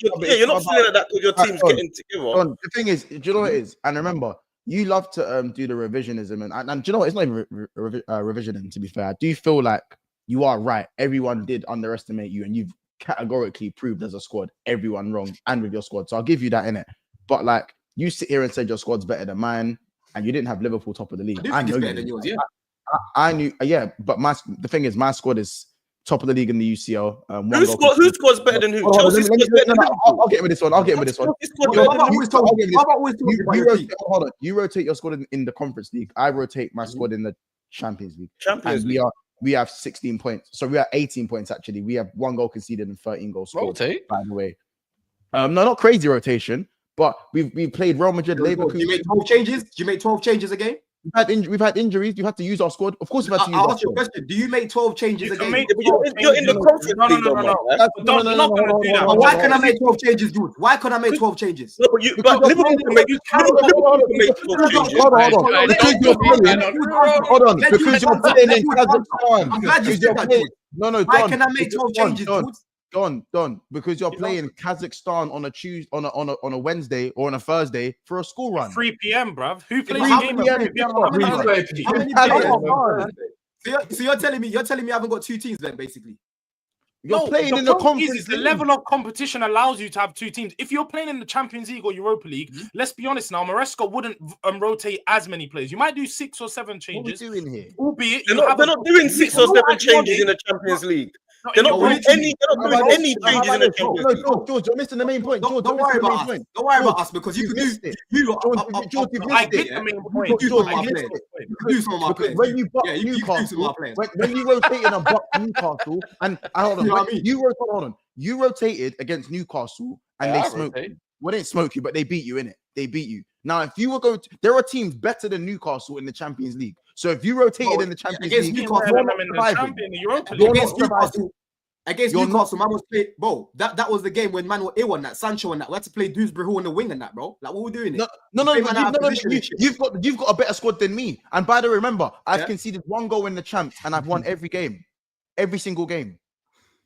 getting together. The thing is, do you know what it is? And remember, you love to do the revisionism, and do you know what? It's not even revisionism. To be fair, I do feel like you are right. Everyone did underestimate you, and you've categorically proved as a squad everyone wrong, and with your squad. So I'll give you that in it. But like, you sit here and said your squad's better than mine, and you didn't have Liverpool top of the league. I know it's better than yours. Yeah, I knew. Yeah, but the thing is, my squad is top of the league in the UCL. Whose squad's better than who? Chelsea's squad's better than Liverpool. I'll get with this one. You rotate your squad in the Conference League. I rotate my squad in the Champions League. We have 16 points. So we are 18 points actually. We have 1 goal conceded and 13 goals scored. Rotate? By the way. No, not crazy rotation, but we've played Real Madrid, Leverkusen. You made 12 changes? Do you make 12 changes a game? We've had injuries. We've had to use our squad. Of course, we've had to use our squad. Question. Do you make 12 changes a game? You're in the Conference League. No. Why can I make 12 changes, dude? Why can I make 12 changes? No, but Liverpool can make 12 changes. Hold on. Because you're playing in Kazakhstan. I'm glad you said that, dude. No. Why can I make 12 changes, dude? Don, because you're playing Kazakhstan on a Tuesday, on a Wednesday or on a Thursday for a school run. 3 p.m, bruv. Who plays the game? So you're telling me I haven't got 2 teams then, basically. You're playing in the Conference. The level of competition allows you to have 2 teams. If you're playing in the Champions League or Europa League, let's be honest now, Maresca wouldn't rotate as many players. You might do 6 or 7 changes. What are we doing here? Albeit they're not doing 6 or 7 changes in the Champions League. They're not doing any changes in the Champions League. George, you're missing the main point. Don't worry about us. Don't worry about us because you missed it. George, I get the main point. You do some of my players. When you bucked Newcastle, when you rotated and bucked Newcastle, and hold on, you rotated against Newcastle and they smoked you. Well, they didn't smoke you, but they beat you, innit? They beat you. Now, if you were going to, there are teams better than Newcastle in the Champions League. So if you rotated in the Champions League, Newcastle, Against Newcastle, man was playing, bro. That was the game when man were ill on that, Sancho and that. We had to play Dewsbury Hall on the wing and that, bro. Like, what were we doing? You've got a better squad than me. And by the way, remember, I've conceded 1 goal in the champs, and I've won every game, every single game.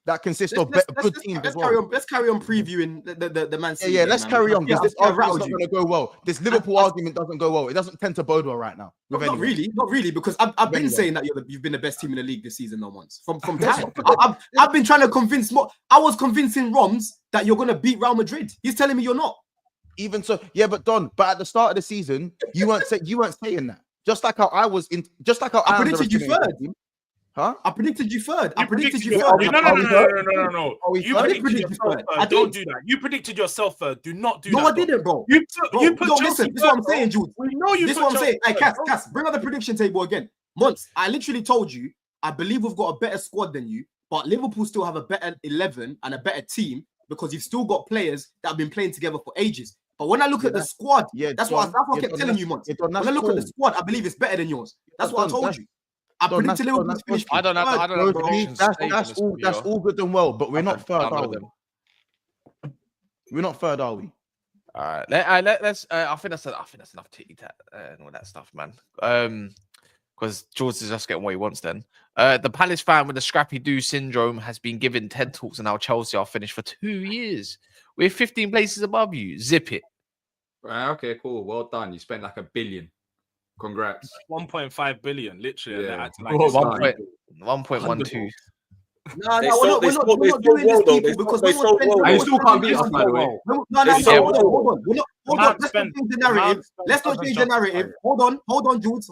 That consists of good teams as well. Let's carry on previewing the Man City. Yeah, let's carry on, because this argument's not going to go well. This Liverpool argument doesn't go well. It doesn't tend to bode well right now. Not really, because I've been saying that you've been the best team in the league this season, not once. From time. I've been trying to convince I was convincing Roms that you're going to beat Real Madrid. He's telling me you're not. Even so, yeah, but Don, at the start of the season, you weren't saying that. Just like how I predicted you third. Huh? I predicted you third. I predicted you third. third. No. You predicted yourself third. Don't do that. You predicted yourself third. Do not do that. No, I didn't, bro. You put listen, this is what I'm saying, Jude. We know you. This is what I'm saying. Hey, Cass, bring up the prediction table again. Months, I literally told you, I believe we've got a better squad than you, but Liverpool still have a better 11 and a better team because you've still got players that have been playing together for ages. But when I look at the squad, that's what I kept telling you, Months. When I look at the squad, I believe it's better than yours. That's what I told you. I predicted Liverpool to finish. I don't know. That's all good and well, but we're not third, are we? We're not third, are we? All right. Let's. I think that's enough titty tat and all that stuff, man. Because George is just getting what he wants. Then the Palace fan with the scrappy do syndrome has been given TED Talks, and now Chelsea are finished for 2 years. We're 15 places above you. Zip it. Right. Okay. Cool. Well done. You spent like $1 billion. Congrats. 1.5 billion, literally. Yeah. 1.12. No, we're not doing this, people, because we still can't beat us, by the way. Hold on. Let's not change the narrative. Hold on, Judes.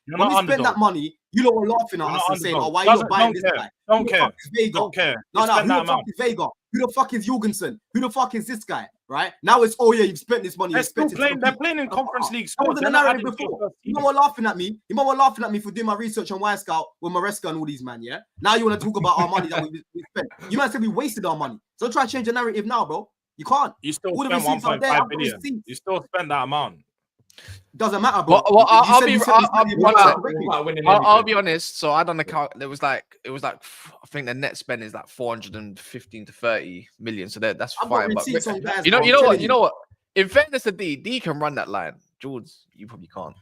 When we spend that money, you lot were laughing at us and saying, "Oh, why are you buying this guy? Don't care. No, who the fuck is Vega? Who the fuck is Jorgensen? Who the fuck is this guy? Right now, it's you've spent this money. They're playing in Conference League. That wasn't the narrative before. You know what laughing at me? You know what laughing at me for doing my research on Y Scout with Maresca and all these man. Yeah. Now you want to talk about our money that we spent. You might say we wasted our money. So try to change the narrative now, bro. You can't. You still spend 1.5 billion. You still spend that amount. Doesn't matter, bro. Well, I'll be honest. So I done the count. It was like I think the net spend is like 415 to 30 million. So that's fine. But you know what? In fairness to D can run that line. George, you probably can't.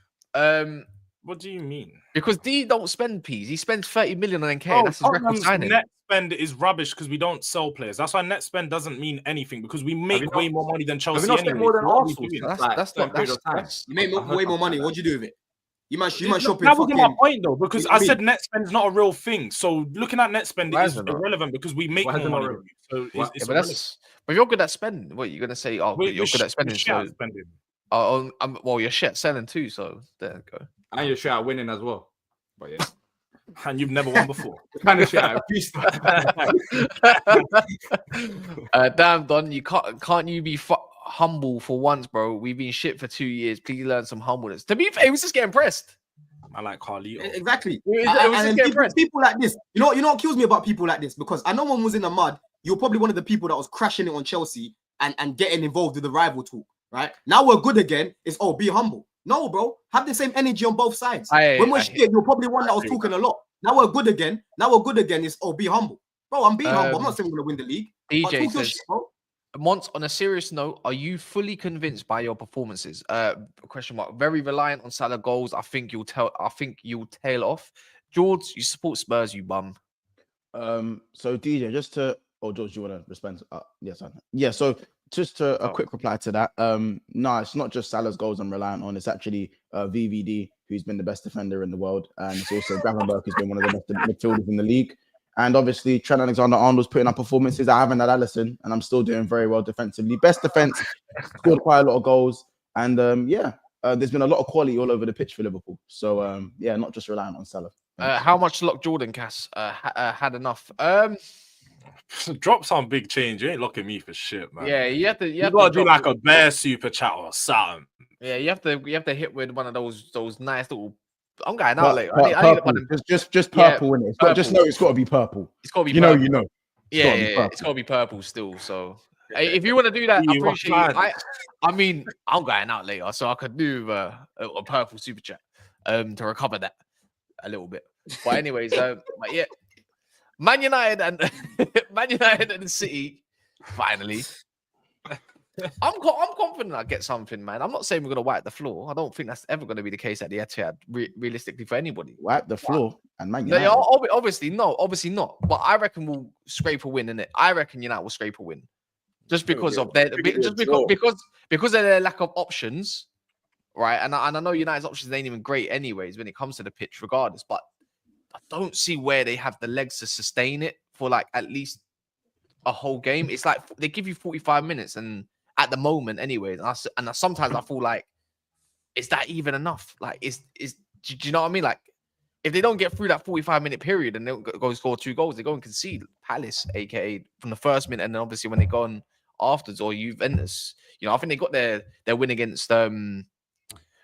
What do you mean? Because D don't spend P's. He spends 30 million on NK. That's his record signing. Net spend is rubbish because we don't sell players. That's why net spend doesn't mean anything because we make way more money than Chelsea. Have we not spent more than Arsenal? That's you make way more money. What'd you do with it? You might shop. That wasn't my point though, because I said net spend is not a real thing. So looking at net spend is irrelevant because we make more money. So but you're good at spending. What you're gonna say? Oh, you're good at spending. Oh, well, you're shit selling too. So there you go. And you're shit at winning as well. But yeah. And you've never won before. Kind of shit at damn, Don, you can't you be humble for once, bro? We've been shit for 2 years. Please learn some humbleness. To be fair, he was just getting pressed. I like Carlito. Exactly. People like this. You know what kills me about people like this? Because I know one was in the mud. You're probably one of the people that was crashing it on Chelsea and getting involved with the rival talk. Right now we're good again. It's be humble. No, bro. Have the same energy on both sides. When we're shit, you're probably one that was talking a lot. Now we're good again. It's be humble. Bro, I'm being humble. I'm not saying we're going to win the league. DJ says, Mont, on a serious note, are you fully convinced by your performances? Question mark. Very reliant on Salah goals. I think you'll tail off. George, you support Spurs, you bum. So DJ, just to George, you want to respond? Yes, yeah. So just a quick reply to that. No, it's not just Salah's goals I'm reliant on. It's actually VVD, who's been the best defender in the world, and it's also Gravenberch, who's been one of the best midfielders in the league. And obviously, Trent Alexander-Arnold's putting up performances. I haven't had Allison, and I'm still doing very well defensively. Best defense, scored quite a lot of goals, and there's been a lot of quality all over the pitch for Liverpool. So not just reliant on Salah. How much lock Jordan, Cass? Had enough. Drop some big change. You ain't locking me for shit, man. Yeah, you have to do like a bear super chat or something. Yeah, you have to hit with one of those nice little. I'm going out later. Just purple in it. Just know it's got to be purple. It's got to be. You know. It's got to be purple still. So if you want to do that, I appreciate it. I mean, I'm going out later, so I could do a purple super chat to recover that a little bit. But anyways, but yeah. Man United and Man United and City, finally. I'm confident I'll get something, man. I'm not saying we're gonna wipe the floor. I don't think that's ever gonna be the case at the Etihad, realistically, for anybody. Wipe the floor and Man No, United. obviously not. But I reckon we'll scrape a win in it. I reckon United will scrape a win, just because of their because of their lack of options, right? And I know United's options ain't even great, anyways, when it comes to the pitch, regardless. But I don't see where they have the legs to sustain it for like at least a whole game. It's like they give you 45 minutes, and at the moment, anyways, and sometimes I feel like, is that even enough? Like, do you know what I mean? Like, if they don't get through that 45-minute period and they go score 2 goals, they go and concede Palace, aka from the first minute, and then obviously when they go on afterwards, or Juventus. I think they got their win against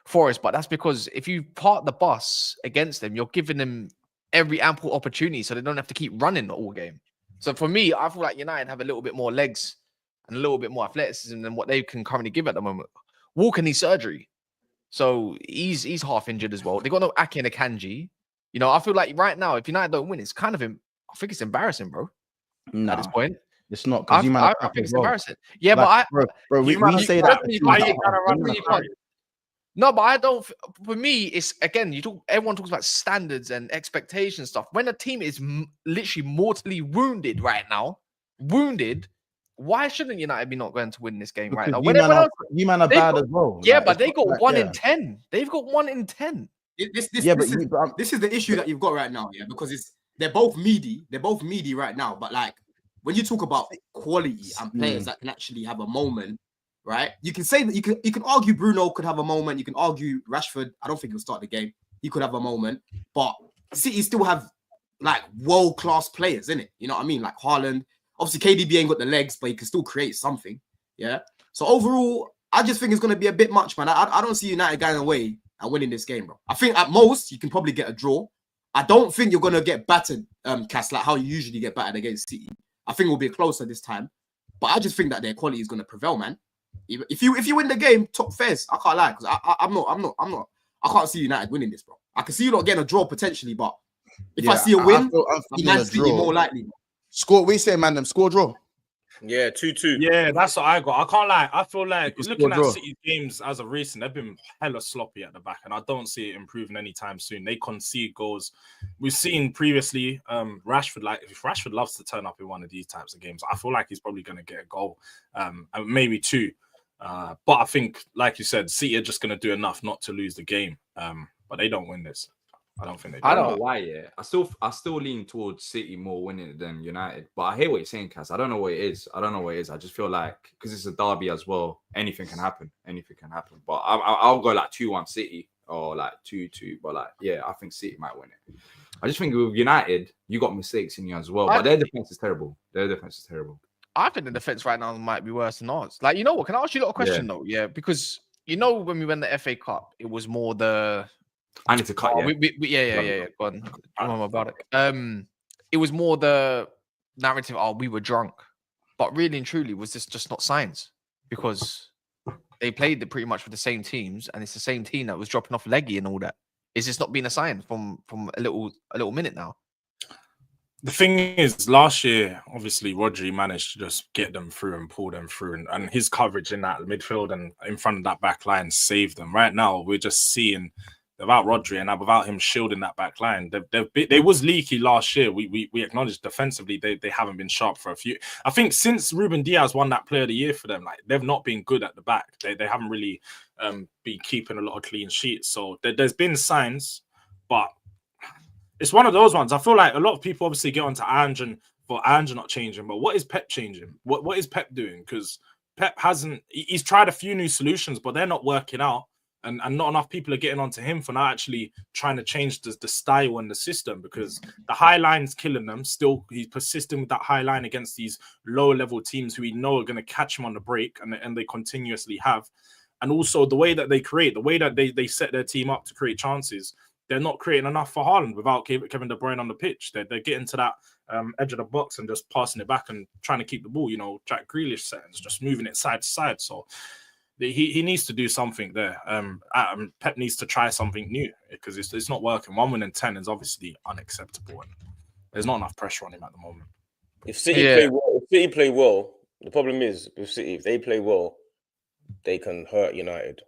Forest, but that's because if you park the bus against them, you're giving them every ample opportunity, so they don't have to keep running all game. So for me, I feel like United have a little bit more legs and a little bit more athleticism than what they can currently give at the moment. Walker needs surgery, so he's half injured as well. They got no Ake and Akanji. I feel like right now, if United don't win, it's kind of I think it's embarrassing, bro. No, at this point, it's not, because I think it's embarrassing. Yeah, like, but bro, we say that. No, but I don't. For me, it's again. Everyone talks about standards and expectation stuff. When a team is literally mortally wounded right now, why shouldn't United be not going to win this game right now? You man are bad as well. Yeah, but they got 1 in 10. They've got 1 in 10. This is the issue that you've got right now, yeah, because they're both meaty. They're both meaty right now. But like, when you talk about quality and players that can actually have a moment, right? You can say that you can argue Bruno could have a moment. You can argue Rashford. I don't think he'll start the game. He could have a moment, but City still have like world-class players in it. You know what I mean? Like Haaland. Obviously, KDB ain't got the legs, but he can still create something. Yeah. So overall, I just think it's going to be a bit much, man. I don't see United going away and winning this game, bro. I think at most you can probably get a draw. I don't think you're going to get battered, Cass, like how you usually get battered against City. I think we'll be closer this time, but I just think that their quality is going to prevail, man. If you win the game, top fairs. I can't lie, because I can't see United winning this, bro. I can see you not getting a draw potentially, but if I see a win, Man City more likely. Score. We say, man, them score draw. Yeah, 2-2. Yeah, that's what I got. I can't lie. I feel like looking at City's games as of recent, they've been hella sloppy at the back, and I don't see it improving anytime soon. They concede goals. We've seen previously, Rashford. Like, if Rashford loves to turn up in one of these types of games, I feel like he's probably going to get a goal, and maybe 2. But I think, like you said, City are just going to do enough not to lose the game. But they don't win this. I don't think they do. I don't know why, yeah. I still lean towards City more winning it than United. But I hear what you're saying, Cass. I don't know what it is. I just feel like, because it's a derby as well, anything can happen. But I'll go like 2-1 City or like 2-2. But like, yeah, I think City might win it. I just think with United, you got mistakes in you as well. But their defense is terrible. I think the defense right now might be worse than ours. Like, you know what? Can I ask you a question though? Yeah, because when we won the FA Cup, it was more the. I need to cut. Yeah. Go on. About it. It was more the narrative. Oh, we were drunk, but really and truly, was this just not signs? Because they played pretty much with the same teams, and it's the same team that was dropping off leggy and all that. Is this not being a sign from a little minute now? The thing is, last year, obviously, Rodri managed to just get them through and pull them through, and his coverage in that midfield and in front of that back line saved them. Right now, we're just seeing. Without Rodri and without him shielding that back line, they was leaky last year. We acknowledge defensively they haven't been sharp for a few. I think since Ruben Diaz won that Player of the Year for them, like they've not been good at the back. They haven't really been keeping a lot of clean sheets. So there's been signs, but it's one of those ones. I feel like a lot of people obviously get onto Ange not changing, but what is Pep changing? What is Pep doing? Because Pep he's tried a few new solutions, but they're not working out. And not enough people are getting onto him for not actually trying to change the style and the system, because the high line's killing them. Still, he's persisting with that high line against these lower level teams who we know are going to catch him on the break, and they continuously have. And also the way that they create, the way that they set their team up to create chances, they're not creating enough for Haaland without Kevin De Bruyne on the pitch. They're getting to that edge of the box and just passing it back and trying to keep the ball. Jack Grealish settings, just moving it side to side. So. He needs to do something there. Pep needs to try something new, because it's not working. 1 win in 10 is obviously unacceptable. And There's not enough pressure on him at the moment. If City play well, the problem is with City, if they play well, they can hurt United.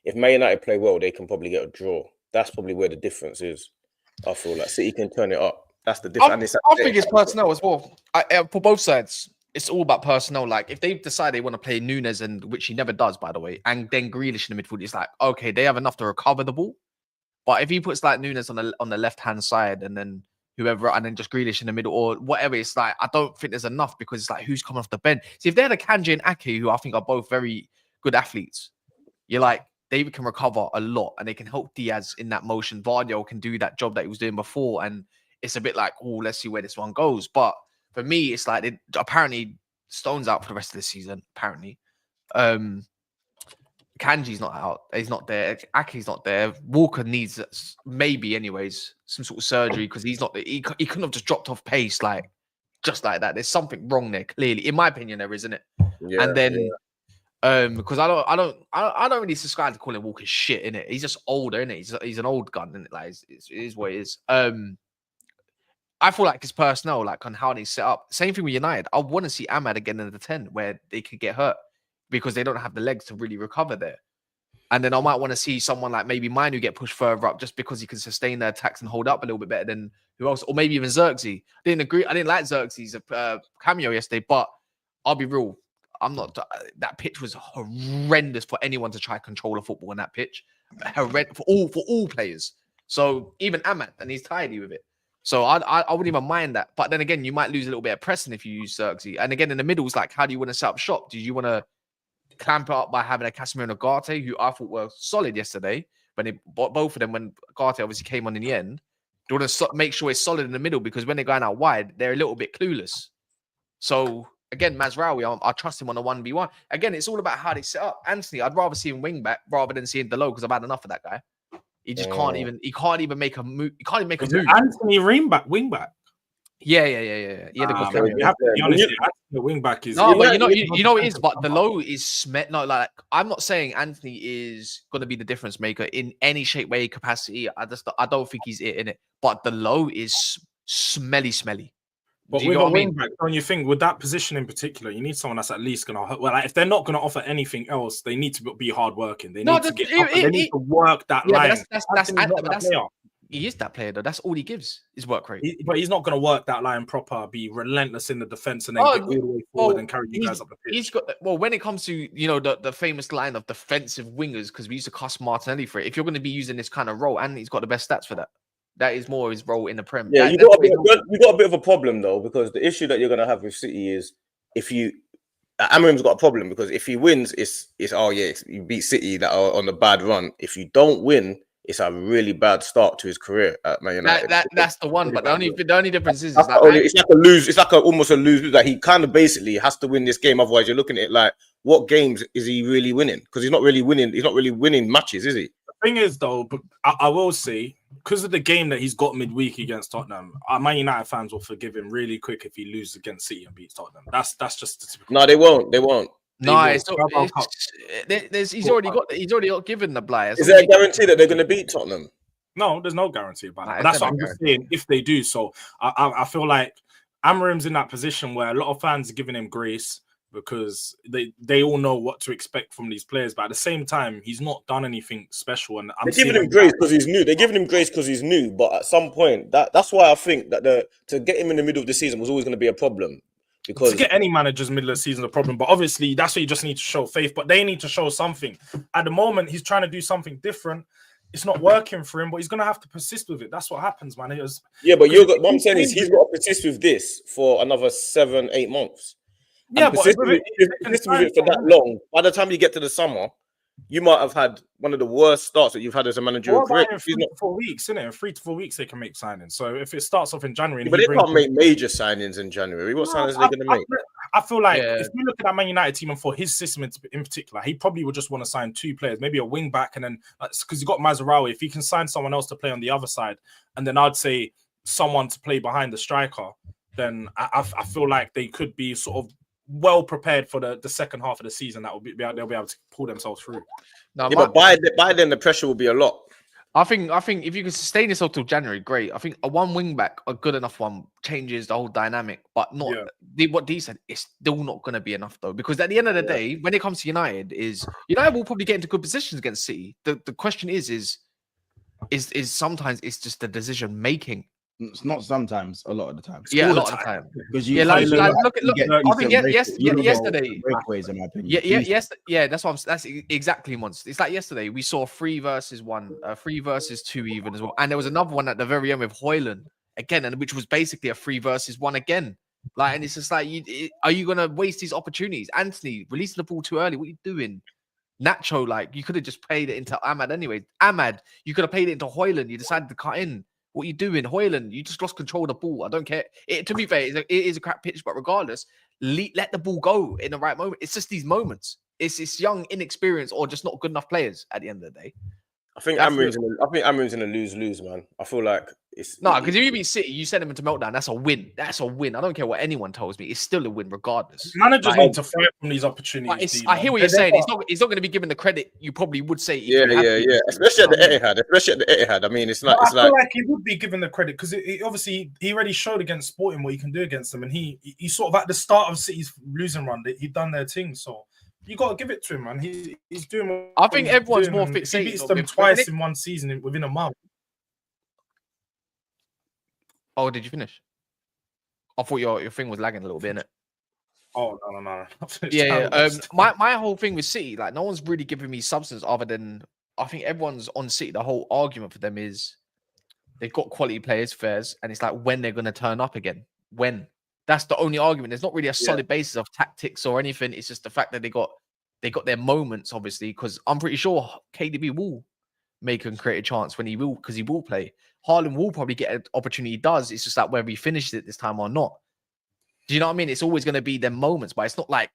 If Man United play well, they can probably get a draw. That's probably where the difference is. I feel like City can turn it up. That's the difference. I think it's personnel as well. For both sides, it's all about personnel. Like if they decide they want to play Nunes, and which he never does, by the way, and then Grealish in the midfield, it's like, okay, they have enough to recover the ball. But if he puts like Nunes on the left hand side and then whoever, and then just Grealish in the middle or whatever, it's like I don't think there's enough because it's like who's coming off the bench. See, if they're the Kanji and Ake, who I think are both very good athletes, you're like David can recover a lot and they can help Diaz in that motion. Vardio can do that job that he was doing before, and it's a bit like, oh, let's see where this one goes. But for me, it's like apparently Stone's out for the rest of the season. Apparently, Kanji's not out. He's not there. Ake's not there. Walker needs maybe, anyways, some sort of surgery because he's not. He couldn't have just dropped off pace just like that. There's something wrong there. Clearly, in my opinion, there isn't it. Yeah, and then. Because I don't really subscribe to calling Walker shit, innit? He's just older, innit? He's an old gun, innit? Like it is what it is. I feel like his personnel, like on how they set up. Same thing with United. I want to see Ahmad again in the 10 where they could get hurt because they don't have the legs to really recover there. And then I might want to see someone like maybe Manu get pushed further up just because he can sustain the attacks and hold up a little bit better than who else, or maybe even Xerxes. I didn't like Xerxes' cameo yesterday, but I'll be real. That pitch was horrendous for anyone to try to control a football on that pitch. Horrendous for all players. So even Ahmad, and he's tidy with it. So I wouldn't even mind that. But then again, you might lose a little bit of pressing if you use Xerxes. And again, in the middle, it's like, how do you want to set up shop? Do you want to clamp it up by having a Casemiro and a Garte, who I thought were solid yesterday, when both of them, when Garte obviously came on in the end, they want to make sure it's solid in the middle because when they're going out wide, they're a little bit clueless. So again, Mazraoui, I trust him on a 1v1. Again, it's all about how they set up. Anthony, I'd rather see him wing back rather than seeing Delo because I've had enough of that guy. He just can't even make a move. He can't even make a move. Anthony wing back. Yeah. You have to be honest. The wing back is no, but you know it is. But Delo is like I'm not saying Anthony is going to be the difference maker in any shape, way, capacity. I don't think he's it in it. But Delo is smelly. But with a wing back, don't you think with that position in particular, you need someone that's at least going to, well, like if they're not going to offer anything else, they need to be hardworking. They need to work that line. He is that player though. That's all he gives is work rate. But he's not going to work that line proper, be relentless in the defense, and then get all the way forward and carry you guys up the pitch. He's got when it comes to the famous line of defensive wingers, because we used to cuss Martinelli for it. If you're going to be using this kind of role, and he's got the best stats for that. That is more his role in the Prem. Yeah, you got a bit of a problem though, because the issue that you're going to have with City is if Amorim's got a problem because if he wins, it's you beat City that are on a bad run. If you don't win, it's a really bad start to his career at Man United. That's the one. But the only difference is that it's like a lose. It's like almost a lose. Like he kind of basically has to win this game. Otherwise, you're looking at it like, what games is he really winning? Because he's not really winning. He's not really winning matches, is he? The thing is, though, but I will say, because of the game that he's got midweek against Tottenham, Man United fans will forgive him really quick if he loses against City and beats Tottenham. That's just the typical. No, they won't. They won't. No, he's already got given the blight. Is there a guarantee that they're going to beat Tottenham? No, there's no guarantee about it. But that's what I'm just saying. If they do, so I feel like Amorim's in that position where a lot of fans are giving him grace because they all know what to expect from these players. But at the same time, he's not done anything special. And they're giving him grace because he's new. They're giving him grace because he's new. But at some point, that's why I think that to get him in the middle of the season was always going to be a problem. Because to get any managers middle of the season is a problem. But obviously, that's where you just need to show faith. But they need to show something. At the moment, he's trying to do something different. It's not working for him, but he's going to have to persist with it. That's what happens, man. But what I'm saying is he's got to persist with this for another 7-8 months. Yeah, but persist with it for that long. By the time you get to the summer, you might have had one of the worst starts that you've had as a manager. In 3 to 4 weeks, isn't it? In 3 to 4 weeks, they can make signings. So if it starts off in January, but they can't make major signings in January. What signings are they going to make? I feel like if you look at that Man United team and for his system in particular, he probably would just want to sign 2 players, maybe a wing back, and then because you got Mazraoui, if he can sign someone else to play on the other side, and then I'd say someone to play behind the striker, then I feel like they could be sort of well prepared for the second half of the season. They'll be able to pull themselves through. But by then the pressure will be a lot. I think if you can sustain yourself till January, great. I think a one wing back, a good enough one, changes the whole dynamic. But not what D said. It's still not going to be enough though, because at the end of the day, when it comes to United, United will probably get into good positions against City. The question is sometimes it's just the decision making. It's not sometimes, a lot of the time. Yeah, a lot of the time. Because you, look. I think yesterday. Breakaways, in my opinion. That's what that's exactly once. It's like yesterday we saw 3 versus 1, 3 versus 2 even as well, and there was another one at the very end with Højlund again, and which was basically a 3 versus 1 again. Like, and it's just like, are you gonna waste these opportunities? Anthony, releasing the ball too early. What are you doing? Nacho, like, you could have just played it into Ahmad anyway. Ahmad, you could have played it into Højlund. You decided to cut in. What are you doing, Højlund? You just lost control of the ball. I don't care. To be fair, it is a crap pitch, but regardless, let the ball go in the right moment. It's just these moments. It's young, inexperienced, or just not good enough players at the end of the day. I think Amorim's in a lose-lose, man. I feel like it's because if you beat City, you send them into meltdown. That's a win. That's a win. I don't care what anyone tells me. It's still a win, regardless. Managers need to fight from these opportunities. I hear what you're saying. It's not going to be given the credit you probably would say. Yeah. Especially at the Etihad. I mean, it's like I feel like he would be given the credit because obviously he already showed against Sporting what he can do against them, and he sort of at the start of City's losing run, he done their thing. So you got to give it to him, man. He's doing. I think everyone's more fixated. He beats them twice in one season within a month. Oh, did you finish? I thought your thing was lagging a little bit, innit? Oh no. Yeah. My whole thing with City, like, no one's really giving me substance other than I think everyone's on City. The whole argument for them is they've got quality players, fairs, and it's like when they're going to turn up again. When? That's the only argument. There's not really a solid basis of tactics or anything. It's just the fact that they got their moments, obviously, because I'm pretty sure KDB will make and create a chance because he will play. Haaland will probably get an opportunity. He does. It's just like whether he finishes it this time or not. Do you know what I mean? It's always going to be them moments, but it's not like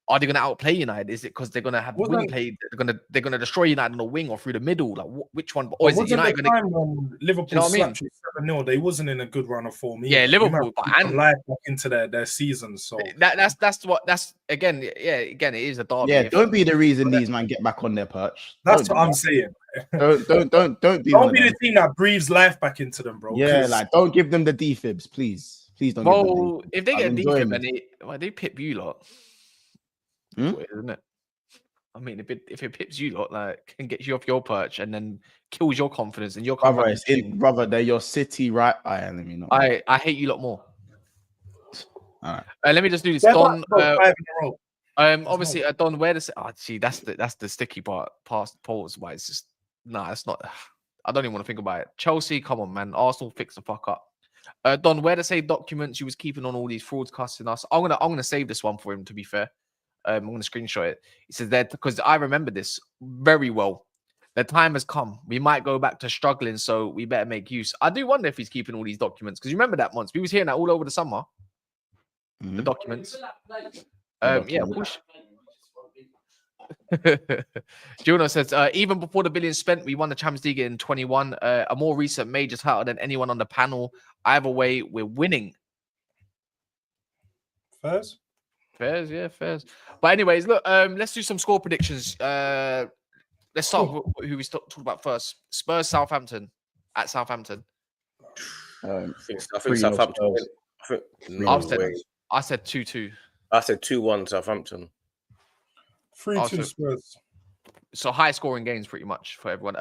are they going to outplay United? Is it because they're going to have wing play? They're going to destroy United on the wing or through the middle? Like which one? Or is it United going to? When Liverpool slapped 7-0, they wasn't in a good run of form. Yeah, Liverpool and life back into their season. So that's again. Yeah, again, it is a derby. Yeah, don't be the reason these man get back on their perch. That's what I'm saying. Don't be the team that breathes life back into them, bro. Yeah, like don't give them the defibs, please. Please don't. Well, if they get a defib and they pip you lot. Isn't it? I mean, if it pips you lot, like, can get you off your perch and then kills your confidence and your confidence. Brother, they're your City, right? I hate you lot more. All right. Let me just do this. Don, obviously, Don, where does that's the sticky part. Past polls, why it's just it's not. I don't even want to think about it. Chelsea, come on, man. Arsenal, fix the fuck up. Don, where to save documents you was keeping on all these frauds cussing us? I'm gonna save this one for him. To be fair. I'm going to screenshot it. He says that because I remember this very well. The time has come. We might go back to struggling, so we better make use. I do wonder if he's keeping all these documents because you remember that once we was hearing that all over the summer. The documents. Push. Juno says, even before the billion spent, we won the Champions League in 21. A more recent major title than anyone on the panel. Either way, we're winning. Fairs. But anyways, look, let's do some score predictions. Let's start with who we talked about first. Spurs, Southampton. At Southampton. I think Southampton. I said 2-2. I said 2-1 Southampton. 3-2 Spurs. So high scoring games pretty much for everyone.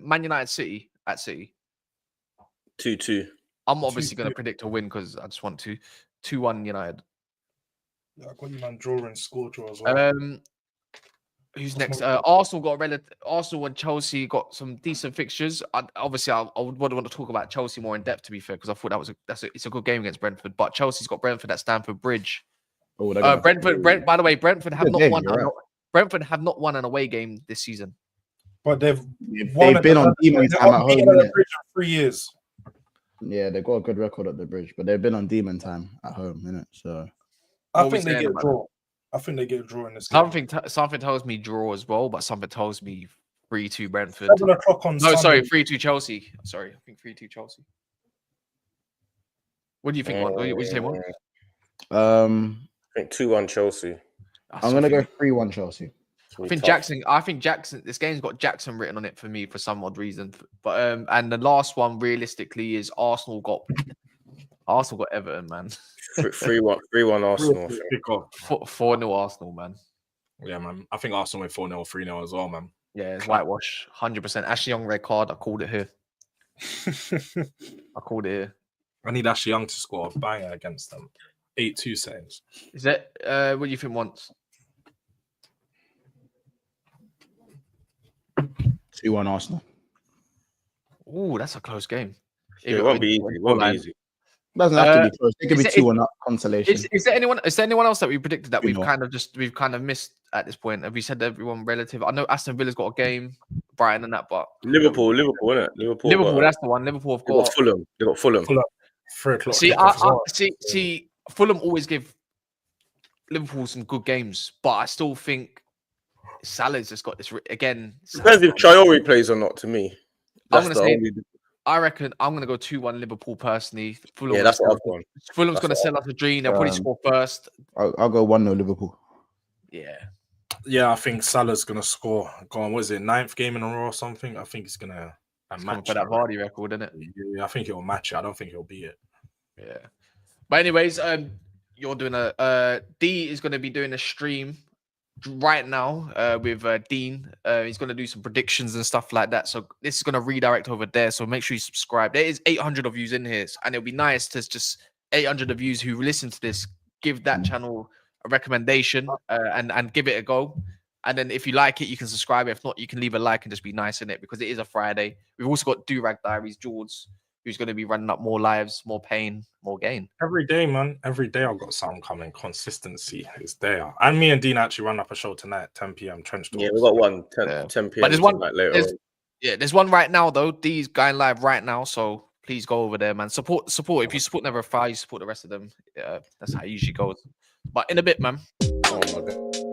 Man United City at City. 2-2. I'm obviously going to predict a win because I just want to. 2-1 United. Yeah, I got you, man. Drawing score draw as well. Who's next? Arsenal and Chelsea got some decent fixtures. I would want to talk about Chelsea more in depth, to be fair, because I thought it's a good game against Brentford. But Chelsea's got Brentford at Stamford Bridge. Brentford. By the way, Brentford have not won. Brentford have not won an away game this season. But they've been on demon time at home. Bridge for 3 years. Yeah, they've got a good record at the Bridge, but they've been on demon time at home, innit? So. I think they get a draw. I think they get a draw in this game. Something tells me draw as well, but something tells me 3-2 Brentford. 7 o'clock on Sunday. Sorry, 3-2 Chelsea. Sorry, I think 3-2 Chelsea. What do you think? What do you say, Juan? I think 2-1 Chelsea. I'm going to go 3-1 Chelsea. I think Jackson. This game's got Jackson written on it for me for some odd reason. But and the last one realistically is Arsenal got Everton, man. 3-1 Arsenal. 4-0 Arsenal, man. Yeah, man. I think Arsenal went 4-0, 3-0 as well, man. Yeah, it's whitewash, 100%. Ashley Young red card. I called it here. I need Ashley Young to score a banger against them. 8-2 saves. Is that what do you think once? 2-1 Arsenal. Oh, that's a close game. It won't be easy. It won't be easy. Doesn't have to be close. It could be 2-1 up consolation. Is there anyone else that we predicted that we've kind of missed at this point? Have we said everyone relative? I know Aston Villa's got a game, Brighton and that, but Liverpool, isn't it? Liverpool, that's the one. Liverpool have got Fulham. They got Fulham. 3 o'clock. See, Fulham always give Liverpool some good games, but I still think Salah's just got this again. Depends if Traore plays or not. To me, I reckon I'm going to go 2-1 Liverpool personally. Yeah, that's what I've gone. Fulham's going to sell us a dream. They'll probably score first. I'll go 1-0 Liverpool. Yeah, I think Salah's going to score. Go on, what is it, 9th game in a row or something? I think he's going to match that Vardy record, isn't it? Yeah, I think he'll match it. I don't think he'll beat it. Yeah. But anyways, you're doing D is going to be doing a stream right now with Dean. He's going to do some predictions and stuff like that. So this is going to redirect over there. So make sure you subscribe. There is 800 of yous in here, and it'll be nice to just 800 of yous who listen to this give that channel a recommendation and give it a go. And then if you like it, you can subscribe. If not, you can leave a like and just be nice in it because it is a Friday. We've also got Do-Rag Diaries, George, who's going to be running up more lives, more pain, more gain. Every day, man. Every day I've got something coming. Consistency is there. And me and Dean actually run up a show tonight, 10 p.m. Trench Talks. Yeah, we've got one, 10 p.m. But there's one later. There's one right now, though. D's going live right now. So please go over there, man. Support. If you support Never Fire, you support the rest of them. That's how it usually goes. But in a bit, man. Oh, my God.